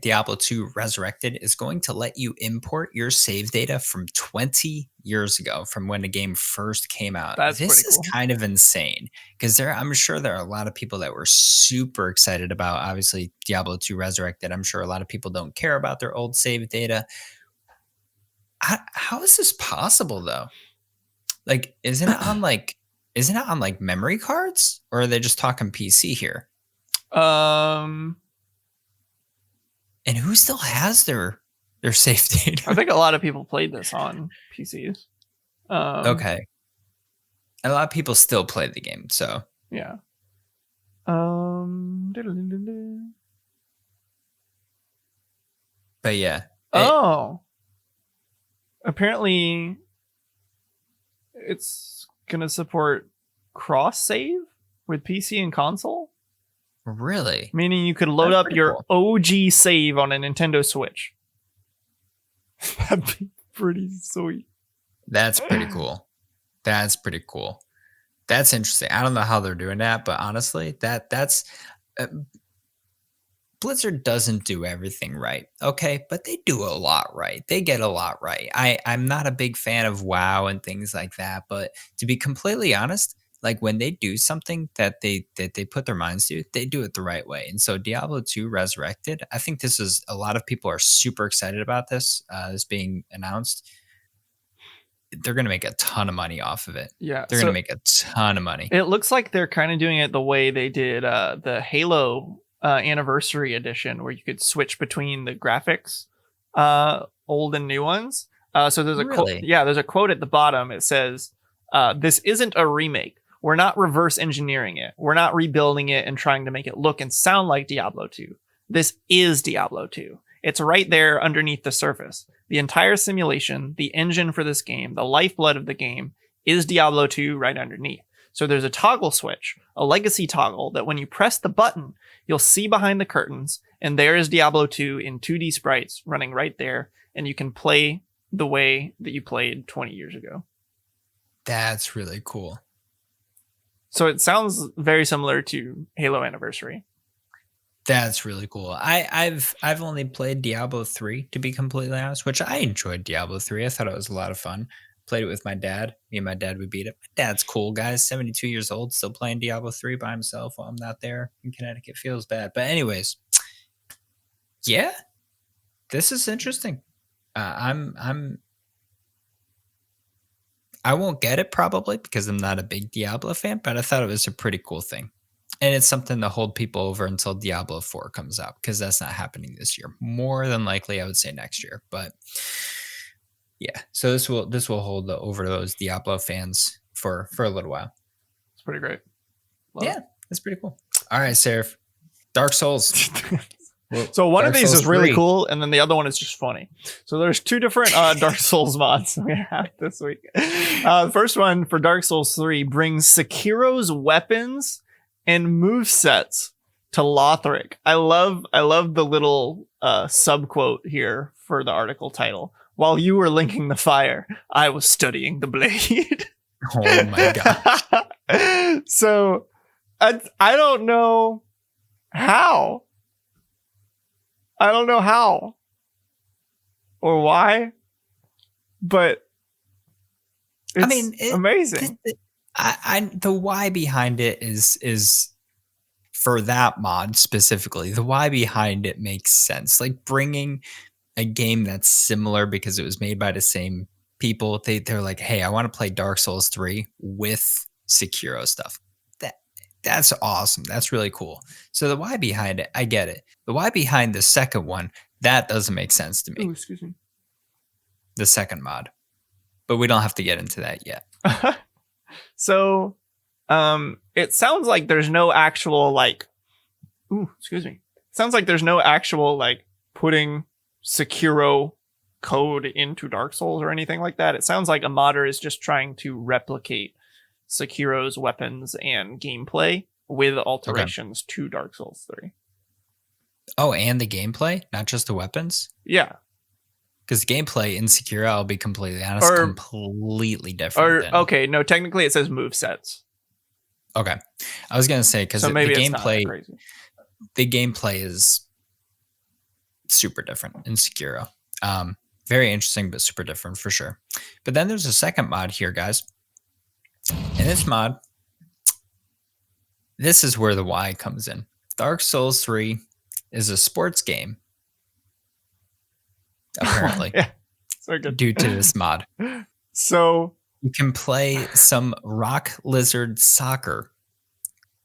Diablo 2 Resurrected is going to let you import your save data from 20 years ago, from when the game first came out. This is kind of insane because I'm sure there are a lot of people that were super excited about, obviously, Diablo 2 Resurrected. I'm sure a lot of people don't care about their old save data. How is this possible though? Like, isn't it on like memory cards, or are they just talking PC here? And who still has their save data? I think a lot of people played this on PCs. Okay. A lot of people still play the game, so. Yeah. But yeah. Apparently it's going to support cross-save with PC and console. Really? Meaning you could load up your OG save on a Nintendo Switch. That'd be pretty sweet. That's pretty cool. That's pretty cool. That's interesting. I don't know how they're doing that, but honestly, that's Blizzard doesn't do everything right, okay? But they do a lot right. They get a lot right. I'm not a big fan of WoW and things like that, but to be completely honest, like when they do something that they put their minds to, they do it the right way. And so Diablo 2 Resurrected, I think this is, a lot of people are super excited about this being announced. They're going to make a ton of money off of it. Yeah. They're going to make a ton of money. It looks like they're kind of doing it the way they did the Halo Anniversary Edition, where you could switch between the graphics, old and new ones. So there's a quote. Yeah, there's a quote at the bottom. It says, "This isn't a remake. We're not reverse engineering it. We're not rebuilding it and trying to make it look and sound like Diablo 2. This is Diablo 2. It's right there underneath the surface. The entire simulation, the engine for this game, the lifeblood of the game is Diablo 2 right underneath. So there's a toggle switch, a legacy toggle, that when you press the button, you'll see behind the curtains, and there is Diablo 2 in 2D sprites running right there, and you can play the way that you played 20 years ago." That's really cool. So it sounds very similar to Halo Anniversary. That's really cool. I've only played Diablo 3, to be completely honest, which I enjoyed Diablo 3. I thought it was a lot of fun. Played it with my dad. Me and my dad would beat it. My dad's cool, guys. 72 years old, still playing Diablo 3 by himself while I'm not there in Connecticut. Feels bad. But anyways, yeah, this is interesting. I'm I won't get it probably because I'm not a big Diablo fan, but I thought it was a pretty cool thing. And it's something to hold people over until Diablo 4 comes out, because that's not happening this year. More than likely, I would say next year. But yeah, so this will hold over those Diablo fans for a little while. It's pretty great. Yeah, that's pretty cool. All right, Serif. Dark Souls. So one of Dark these Souls is really 3. cool, and then the other one is just funny. So there's two different Dark Souls mods we have this week. The first one for Dark Souls 3 brings Sekiro's weapons and movesets to Lothric. I love the little subquote here for the article title. While you were linking the fire, I was studying the blade. Oh my god. So I don't know how. I don't know how or why, but it's amazing. The why behind it is for that mod specifically. The why behind it makes sense. Like bringing a game that's similar because it was made by the same people. They're like, hey, I want to play Dark Souls 3 with Sekiro stuff. That's awesome. That's really cool. So the why behind it, I get it. The why behind the second one, that doesn't make sense to me. Oh, excuse me. The second mod. But we don't have to get into that yet. So it sounds like there's no actual sounds like there's no actual putting Sekiro code into Dark Souls or anything like that. It sounds like a modder is just trying to replicate Sekiro's weapons and gameplay with alterations to Dark Souls 3. Oh, and the gameplay, not just the weapons? Yeah. Because the gameplay in Sekiro, I'll be completely honest, completely different. Okay, no, technically it says movesets. Okay. I was going to say, because so the gameplay is super different in Sekiro. Very interesting, but super different for sure. But then there's a second mod here, guys. In this mod, this is where the why comes in. Dark Souls 3 is a sports game, apparently, yeah, so good. Due to this mod. So you can play some Rock Lizard soccer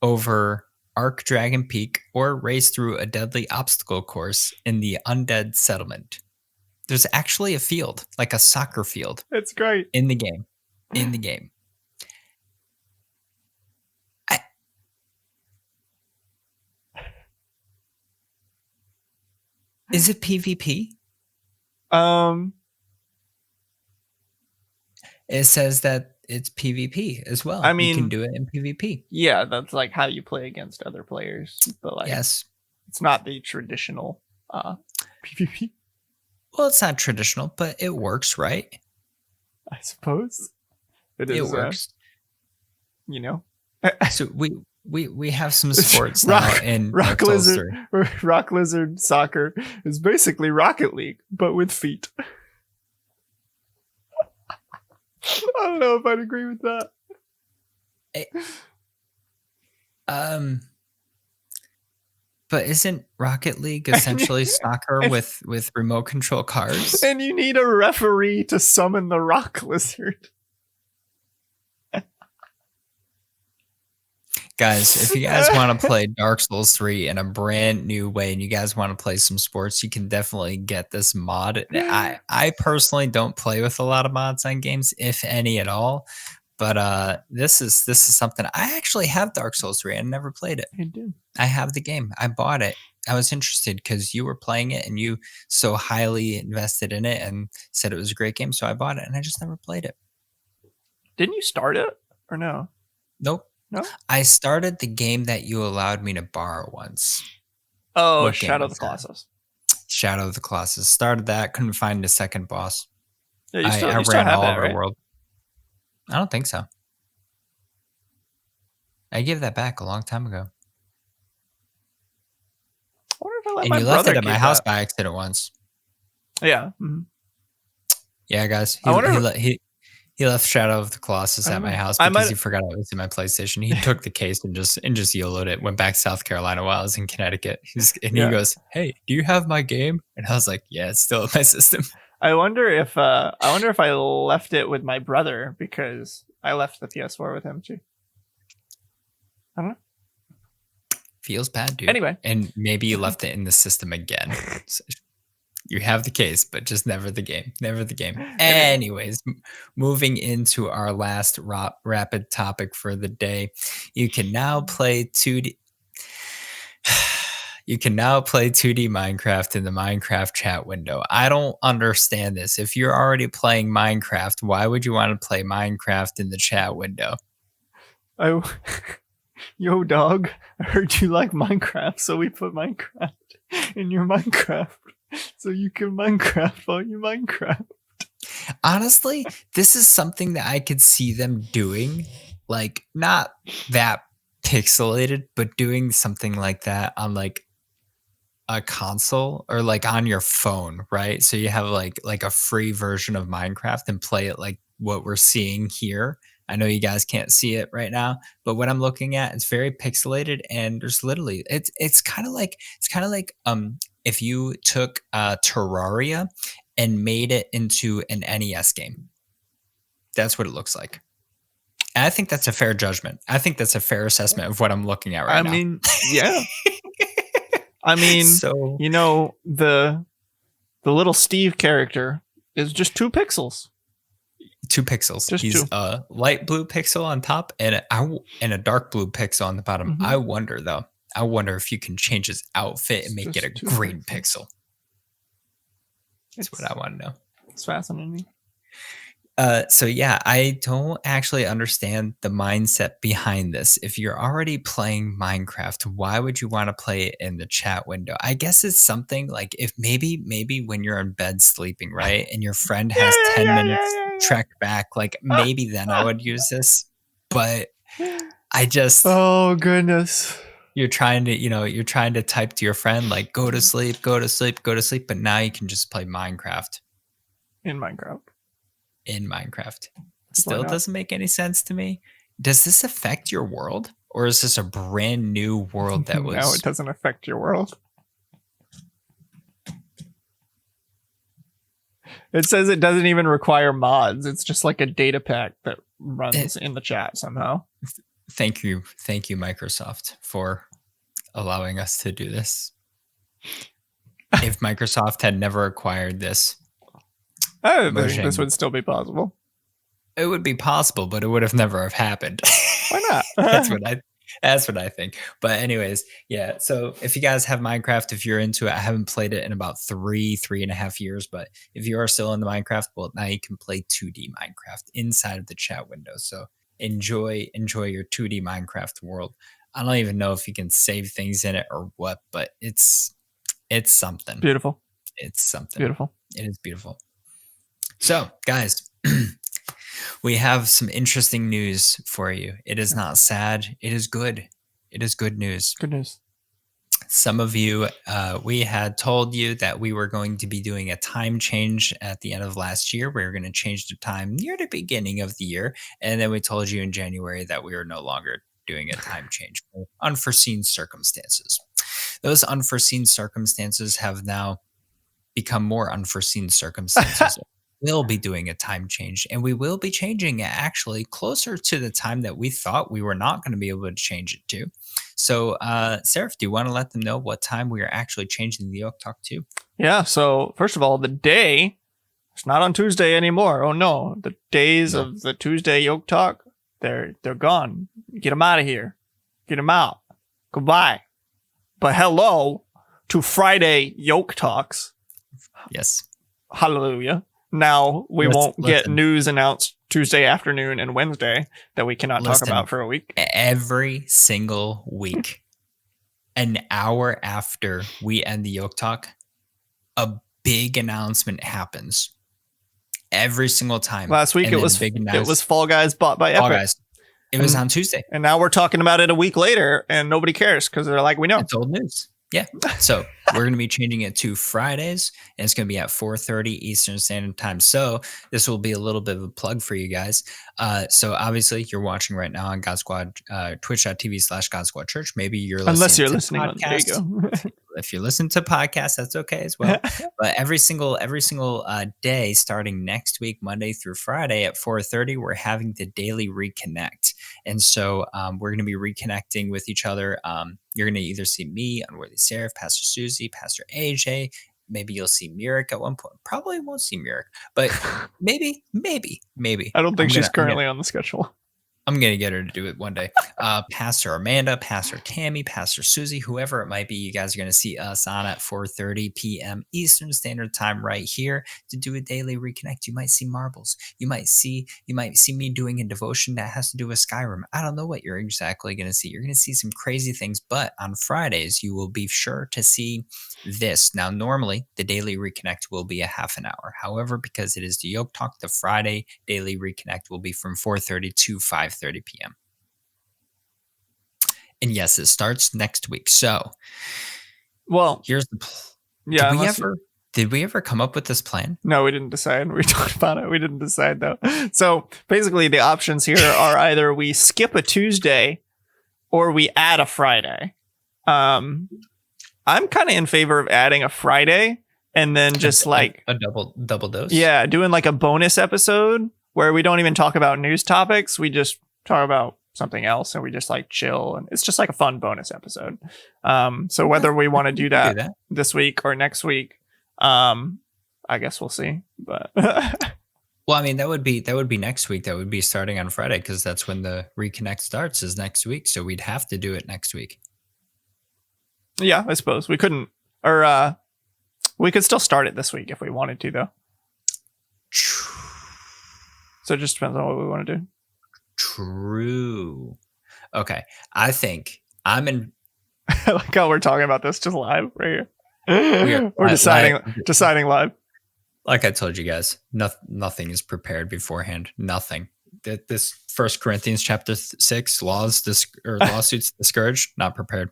over Arc Dragon Peak or race through a deadly obstacle course in the Undead Settlement. There's actually a field, like a soccer field. It's great. In the game. Is it PvP? It says that it's PvP as well. I mean, you can do it in PvP. Yeah, that's like how you play against other players. But yes, it's not the traditional PvP. Well, it's not traditional, but it works, right? I suppose it works. So we have some sports now in Rock Lizard. Rock Lizard soccer is basically Rocket League, but with feet. I don't know if I'd agree with that. But isn't Rocket League essentially soccer with remote control cars? And you need a referee to summon the Rock Lizard. Guys, if you guys want to play Dark Souls 3 in a brand new way and you guys want to play some sports, you can definitely get this mod. I personally don't play with a lot of mods on games, if any at all. But this is something. I actually have Dark Souls 3. I never played it. You do. I have the game. I bought it. I was interested because you were playing it and you so highly invested in it and said it was a great game. So I bought it and I just never played it. Didn't you start it or no? Nope. No? I started the game that you allowed me to borrow once. Oh, Shadow of the Colossus. Shadow of the Colossus. Started that. Couldn't find a second boss. Yeah, you still ran have all that, over right? the world. I don't think so. I gave that back a long time ago. I wonder if I let And my you left brother it at my keep house that. by accident once. Yeah. Mm-hmm. Yeah, guys. I wonder- He left Shadow of the Colossus at my house because he forgot it was in my PlayStation. He took the case and just YOLO'd it. Went back to South Carolina while I was in Connecticut. He goes, "Hey, do you have my game?" And I was like, "Yeah, it's still in my system." I wonder if I left it with my brother because I left the PS4 with him too. I don't know. Feels bad, dude. Anyway. And maybe you left it in the system again. So you have the case, but just never the game. Never the game. Anyways, moving into our last rapid topic for the day. You can now play 2D. You can now play 2D Minecraft in the Minecraft chat window. I don't understand this. If you're already playing Minecraft, why would you want to play Minecraft in the chat window? Yo, dog, I heard you like Minecraft, so we put Minecraft in your Minecraft so you can Minecraft while you Minecraft. Honestly, this is something that I could see them doing, like not that pixelated, but doing something like that on like a console or like on your phone, right? So you have like a free version of Minecraft and play it like what we're seeing here. I know you guys can't see it right now, but what I'm looking at, it's very pixelated, and there's literally it's kind of like if you took Terraria and made it into an NES game. That's what it looks like. And I think that's a fair judgment. I think that's a fair assessment of what I'm looking at right now. I mean, yeah. I mean, so, you know, the little Steve character is just 2 pixels. 2 pixels. Just He's 2. a light blue pixel on top and a dark blue pixel on the bottom. Mm-hmm. I wonder though. I wonder if you can change his outfit and make it a green pixel. That's what I want to know. It's fascinating. So yeah, I don't actually understand the mindset behind this. If you're already playing Minecraft, why would you want to play it in the chat window? I guess it's something like if maybe when you're in bed sleeping, right? And your friend has 10 minutes trek back, like maybe then I would use this. But I just oh goodness. You're trying to type to your friend like go to sleep, go to sleep, go to sleep, but now you can just play Minecraft. In Minecraft. Still doesn't make any sense to me. Does this affect your world? Or is this a brand new world that was... No, it doesn't affect your world. It says it doesn't even require mods. It's just like a data pack that runs in the chat somehow. Thank you, Microsoft, for allowing us to do this. If Microsoft had never acquired this... this would still be possible. It would be possible, but it would have never have happened. Why not? That's what I think. But anyways, yeah. So if you guys have Minecraft, if you're into it, I haven't played it in about 3.5 years. But if you are still in the Minecraft, well, now you can play 2D Minecraft inside of the chat window. So enjoy your 2D Minecraft world. I don't even know if you can save things in it or what, but it's something. Beautiful. It's something. Beautiful. It is beautiful. So, guys, we have some interesting news for you. It is not sad. It is good. It is good news. Good news. Some of you, we had told you that we were going to be doing a time change at the end of last year. We were going to change the time near the beginning of the year. And then we told you in January that we were no longer doing a time change for unforeseen circumstances. Those unforeseen circumstances have now become more unforeseen circumstances. We'll be doing a time change, and we will be changing it actually closer to the time that we thought we were not going to be able to change it to. So, Serif, do you want to let them know what time we are actually changing the YokeTalk to? Yeah, so first of all, the day, it's not on Tuesday anymore. Oh no, the days of the Tuesday YokeTalk, they're gone. Get them out of here. Get them out. Goodbye. But hello to Friday YokeTalks. Yes. Hallelujah. Now we won't get news announced Tuesday afternoon and Wednesday that we cannot talk about for a week. Every single week, an hour after we end the YokeTalk, a big announcement happens. Every single time. Last week it was Fall Guys bought by Epic. Fall Guys. It was on Tuesday. And now we're talking about it a week later and nobody cares because they're like, we know. It's old news. Yeah. So we're going to be changing it to Fridays, and it's going to be at 4:30 Eastern Standard Time. So this will be a little bit of a plug for you guys. So obviously you're watching right now on God Squad, twitch.tv/God Squad Church. Maybe you're listening. Unless you're listening on, there you go. if you listen to podcasts, that's okay as well. But every single day, starting next week, Monday through Friday at 4:30, we're having the daily reconnect, and so we're going to be reconnecting with each other. You're going to either see me, UnworthySeraph, Pastor Susie, Pastor AJ. Maybe you'll see Mirik at one point. Probably won't see Mirik, but maybe. I don't think she's currently on the schedule. I'm going to get her to do it one day. Pastor Amanda, Pastor Tammy, Pastor Susie, whoever it might be, you guys are going to see us on at 4:30 p.m. Eastern Standard Time right here to do a daily reconnect. You might see marbles. You might see me doing a devotion that has to do with Skyrim. I don't know what you're exactly going to see. You're going to see some crazy things, but on Fridays, you will be sure to see this. Now, normally, the daily reconnect will be a half an hour. However, because it is the YokeTalk, the Friday daily reconnect will be from 4:30 to 5:30 p.m. And yes, it starts next week. So, well, here's the did we ever come up with this plan? No, we didn't decide. We talked about it. We didn't decide though. So basically, the options here are either we skip a Tuesday or we add a Friday. I'm kind of in favor of adding a Friday and then just like a double dose. Yeah, doing like a bonus episode where we don't even talk about news topics. We just talk about something else and we just like chill, and it's just like a fun bonus episode. So whether we want to do that this week or next week, I guess we'll see. But well, I mean, that would be next week. That would be starting on Friday because that's when the reconnect starts is next week. So we'd have to do it next week. Yeah, I suppose we couldn't, or we could still start it this week if we wanted to, though. So it just depends on what we want to do. True. Okay. I think I'm in. I like how we're talking about this just live right here. We're deciding live. Like I told you guys, nothing is prepared beforehand. Nothing. This 1 Corinthians chapter 6 lawsuits discouraged, not prepared.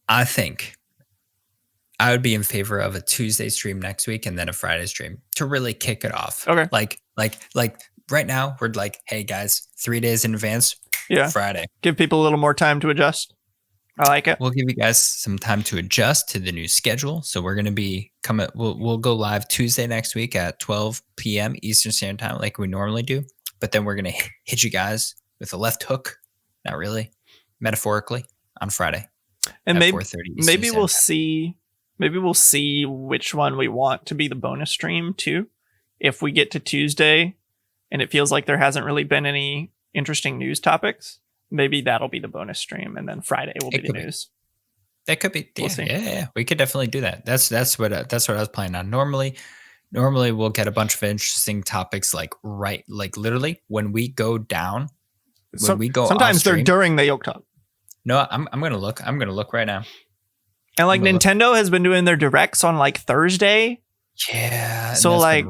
I think I would be in favor of a Tuesday stream next week and then a Friday stream to really kick it off. Okay. Like right now we're like, hey guys, 3 days in advance. Yeah. Friday. Give people a little more time to adjust. I like it. We'll give you guys some time to adjust to the new schedule. So we're going to be coming. We'll go live Tuesday next week at 12 p.m. Eastern Standard Time, like we normally do. But then we're going to hit you guys with a left hook. Not really, metaphorically, on Friday. And maybe we'll see. Maybe we'll see which one we want to be the bonus stream too. If we get to Tuesday and it feels like there hasn't really been any interesting news topics, maybe that'll be the bonus stream, and then Friday will be the news. That could be. Yeah. We could definitely do that. That's what I was planning on. Normally we'll get a bunch of interesting topics like literally when we go down. Sometimes they're during the YokeTalk. No, I'm gonna look. I'm gonna look right now. And like Nintendo has been doing their directs on like Thursday. Yeah. So like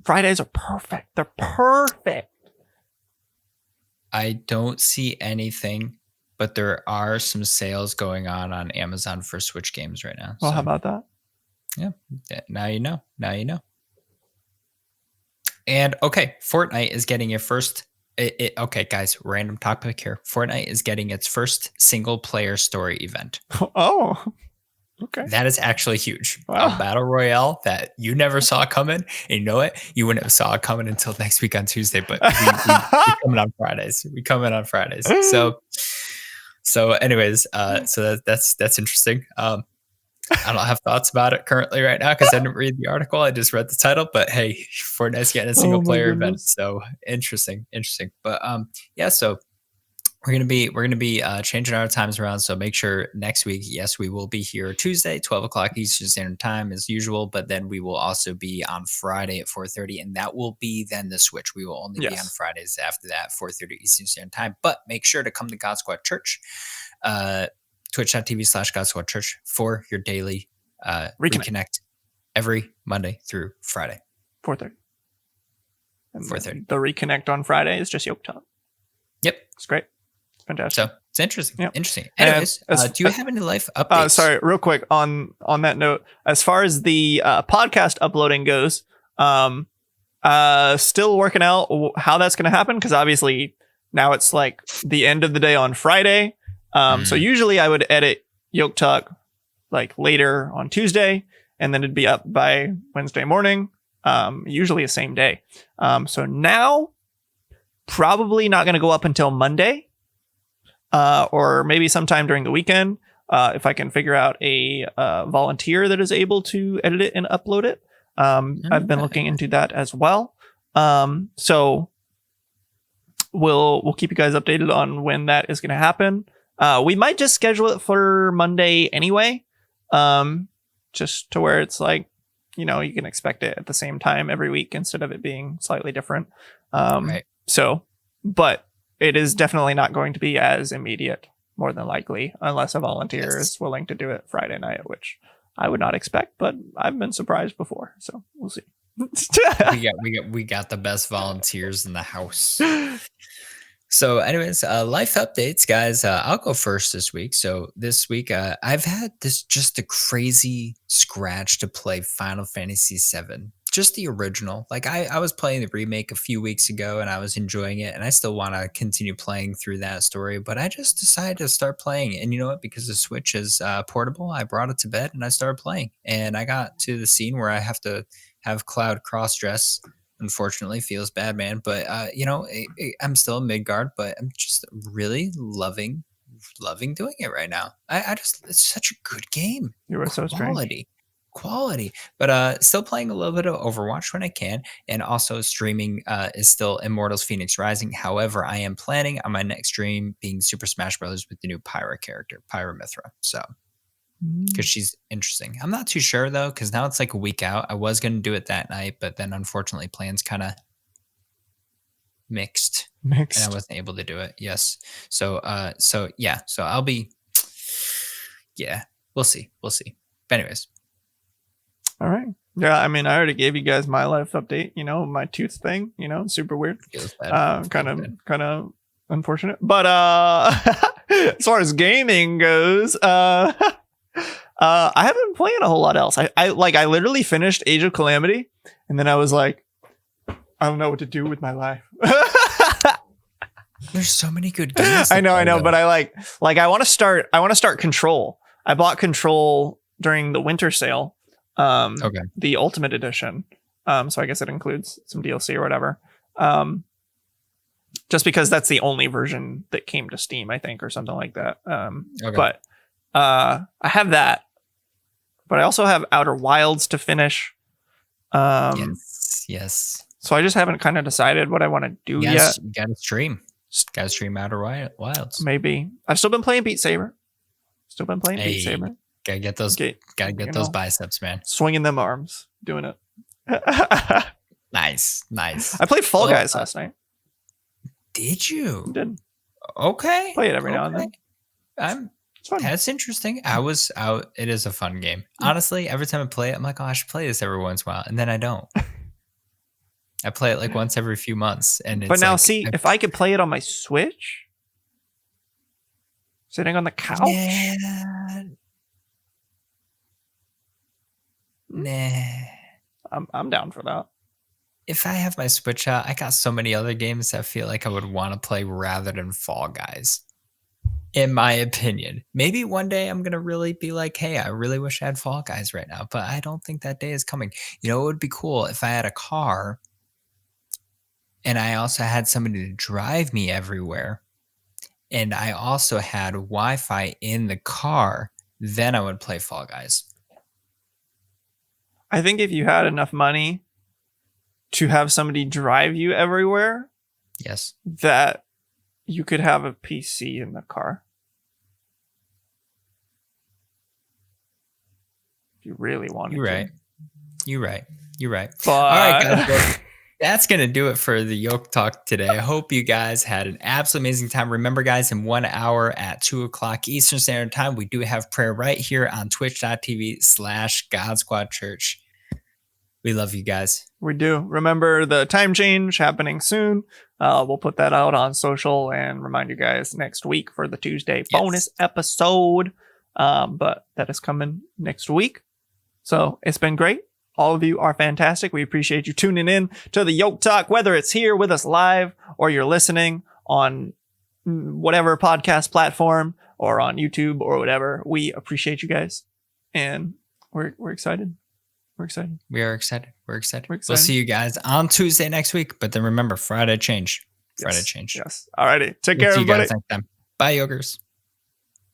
Fridays are perfect. They're perfect. I don't see anything, but there are some sales going on Amazon for Switch games right now. Well, how about that? Yeah. Now you know. And okay, Fortnite is getting your first. Okay, guys, random topic here. Fortnite is getting its first single player story event. Oh, okay. That is actually huge. Wow. A battle royale that you never saw coming. And you know what? You wouldn't have saw it coming until next week on Tuesday, but we coming on Fridays. We come in on Fridays. So anyways, so that's interesting. I don't have thoughts about it currently right now because I didn't read the article. I just read the title. But hey, Fortnite's getting a single player event, so interesting. But yeah. So we're gonna be changing our times around. So make sure next week, yes, we will be here Tuesday, 12 o'clock Eastern Standard Time as usual. But then we will also be on Friday at 4:30, and that will be then the switch. We will only be on Fridays after that, 4:30 Eastern Standard Time. But make sure to come to God Squad Church. Twitch.tv/God Squad Church for your daily reconnect every Monday through Friday. 4:30. 4:30. The reconnect on Friday is just YokeTalk. Yep. It's great. Fantastic. So it's interesting. Yep. Interesting. Anyways, do you have any life updates? Sorry, real quick on that note, as far as the podcast uploading goes, still working out how that's going to happen, because obviously now it's like the end of the day on Friday. So usually I would edit YokeTalk like later on Tuesday, and then it'd be up by Wednesday morning, usually the same day. So now probably not going to go up until Monday, or maybe sometime during the weekend, if I can figure out a volunteer that is able to edit it and upload it. I've been looking into that as well. So we'll keep you guys updated on when that is going to happen. We might just schedule it for Monday anyway, just to where it's like, you can expect it at the same time every week instead of it being slightly different. Right. So, but it is definitely not going to be as immediate, more than likely, unless a volunteer is willing to do it Friday night, which I would not expect, but I've been surprised before, so we'll see. we got the best volunteers in the house. So anyways, life updates, guys. I'll go first this week. So this week, I've had just a crazy scratch to play Final Fantasy VII. Just the original. Like I was playing the remake a few weeks ago and I was enjoying it, and I still want to continue playing through that story, but I just decided to start playing it. And you know what? Because the Switch is portable, I brought it to bed and I started playing. And I got to the scene where I have to have Cloud cross-dress. Unfortunately, feels bad, man. But I'm still Midgard, but I'm just really loving doing it right now. It's such a good game. You were so strange. Quality, but still playing a little bit of Overwatch when I can, and also streaming is still Immortals Phoenix Rising. However, I am planning on my next stream being Super Smash Bros. With the new Pyra character, Pyramithra. So, because she's interesting. I'm not too sure though, because now it's like a week out. I was going to do it that night, but then unfortunately plans kind of mixed, and I wasn't able to do it. Yes. So yeah. So I'll be. Yeah, we'll see. But anyways. All right. Yeah, I mean, I already gave you guys my life update. My tooth thing. Super weird. Kind of unfortunate. But as far as gaming goes, I haven't been playing a whole lot else. I literally finished Age of Calamity, and then I was like, I don't know what to do with my life. There's so many good games. I know, but I want to start Control. I bought Control during the winter sale. The Ultimate Edition. So I guess it includes some DLC or whatever. Just because that's the only version that came to Steam, I think, or something like that. But I have that. But I also have Outer Wilds to finish. Yes. So I just haven't kind of decided what I want to do yet. You gotta stream Outer Wilds. Maybe. I've still been playing Beat Saber. Beat Saber. Gotta get those biceps, man. Swinging them arms, doing it. Nice. I played Fall Guys last night. Did you? I did. Okay. Play it every now and then. It's fun. That's interesting. I was out. It is a fun game. Honestly, every time I play it, I'm like, oh, I should play this every once in a while, and then I don't. I play it like once every few months, and it's. But now, if I could play it on my Switch, sitting on the couch. Yeah. Nah. I'm down for that. If I have my Switch out, I got so many other games that I feel like I would want to play rather than Fall Guys. In my opinion. Maybe one day I'm going to really be like, hey, I really wish I had Fall Guys right now, but I don't think that day is coming. It would be cool if I had a car and I also had somebody to drive me everywhere, and I also had Wi-Fi in the car, then I would play Fall Guys. I think if you had enough money to have somebody drive you everywhere, yes, that you could have a PC in the car. If you really wanted to. You're right. But... All right, guys. Well, that's going to do it for the YokeTalk today. I hope you guys had an absolutely amazing time. Remember, guys, in 1 hour at 2:00 Eastern Standard Time, we do have prayer right here on twitch.tv/GodSquadChurch. We love you guys. We do. Remember the time change happening soon. We'll put that out on social and remind you guys next week for the Tuesday bonus episode. But that is coming next week. So it's been great. All of you are fantastic. We appreciate you tuning in to the YokeTalk, whether it's here with us live or you're listening on whatever podcast platform or on YouTube or whatever. We appreciate you guys, and we're excited. We're excited. We are excited. We're excited. We'll see you guys on Tuesday next week. But then remember, Friday change. Friday change. Yes. Alrighty. Take care, See everybody. you guys next time. Bye, Yokers.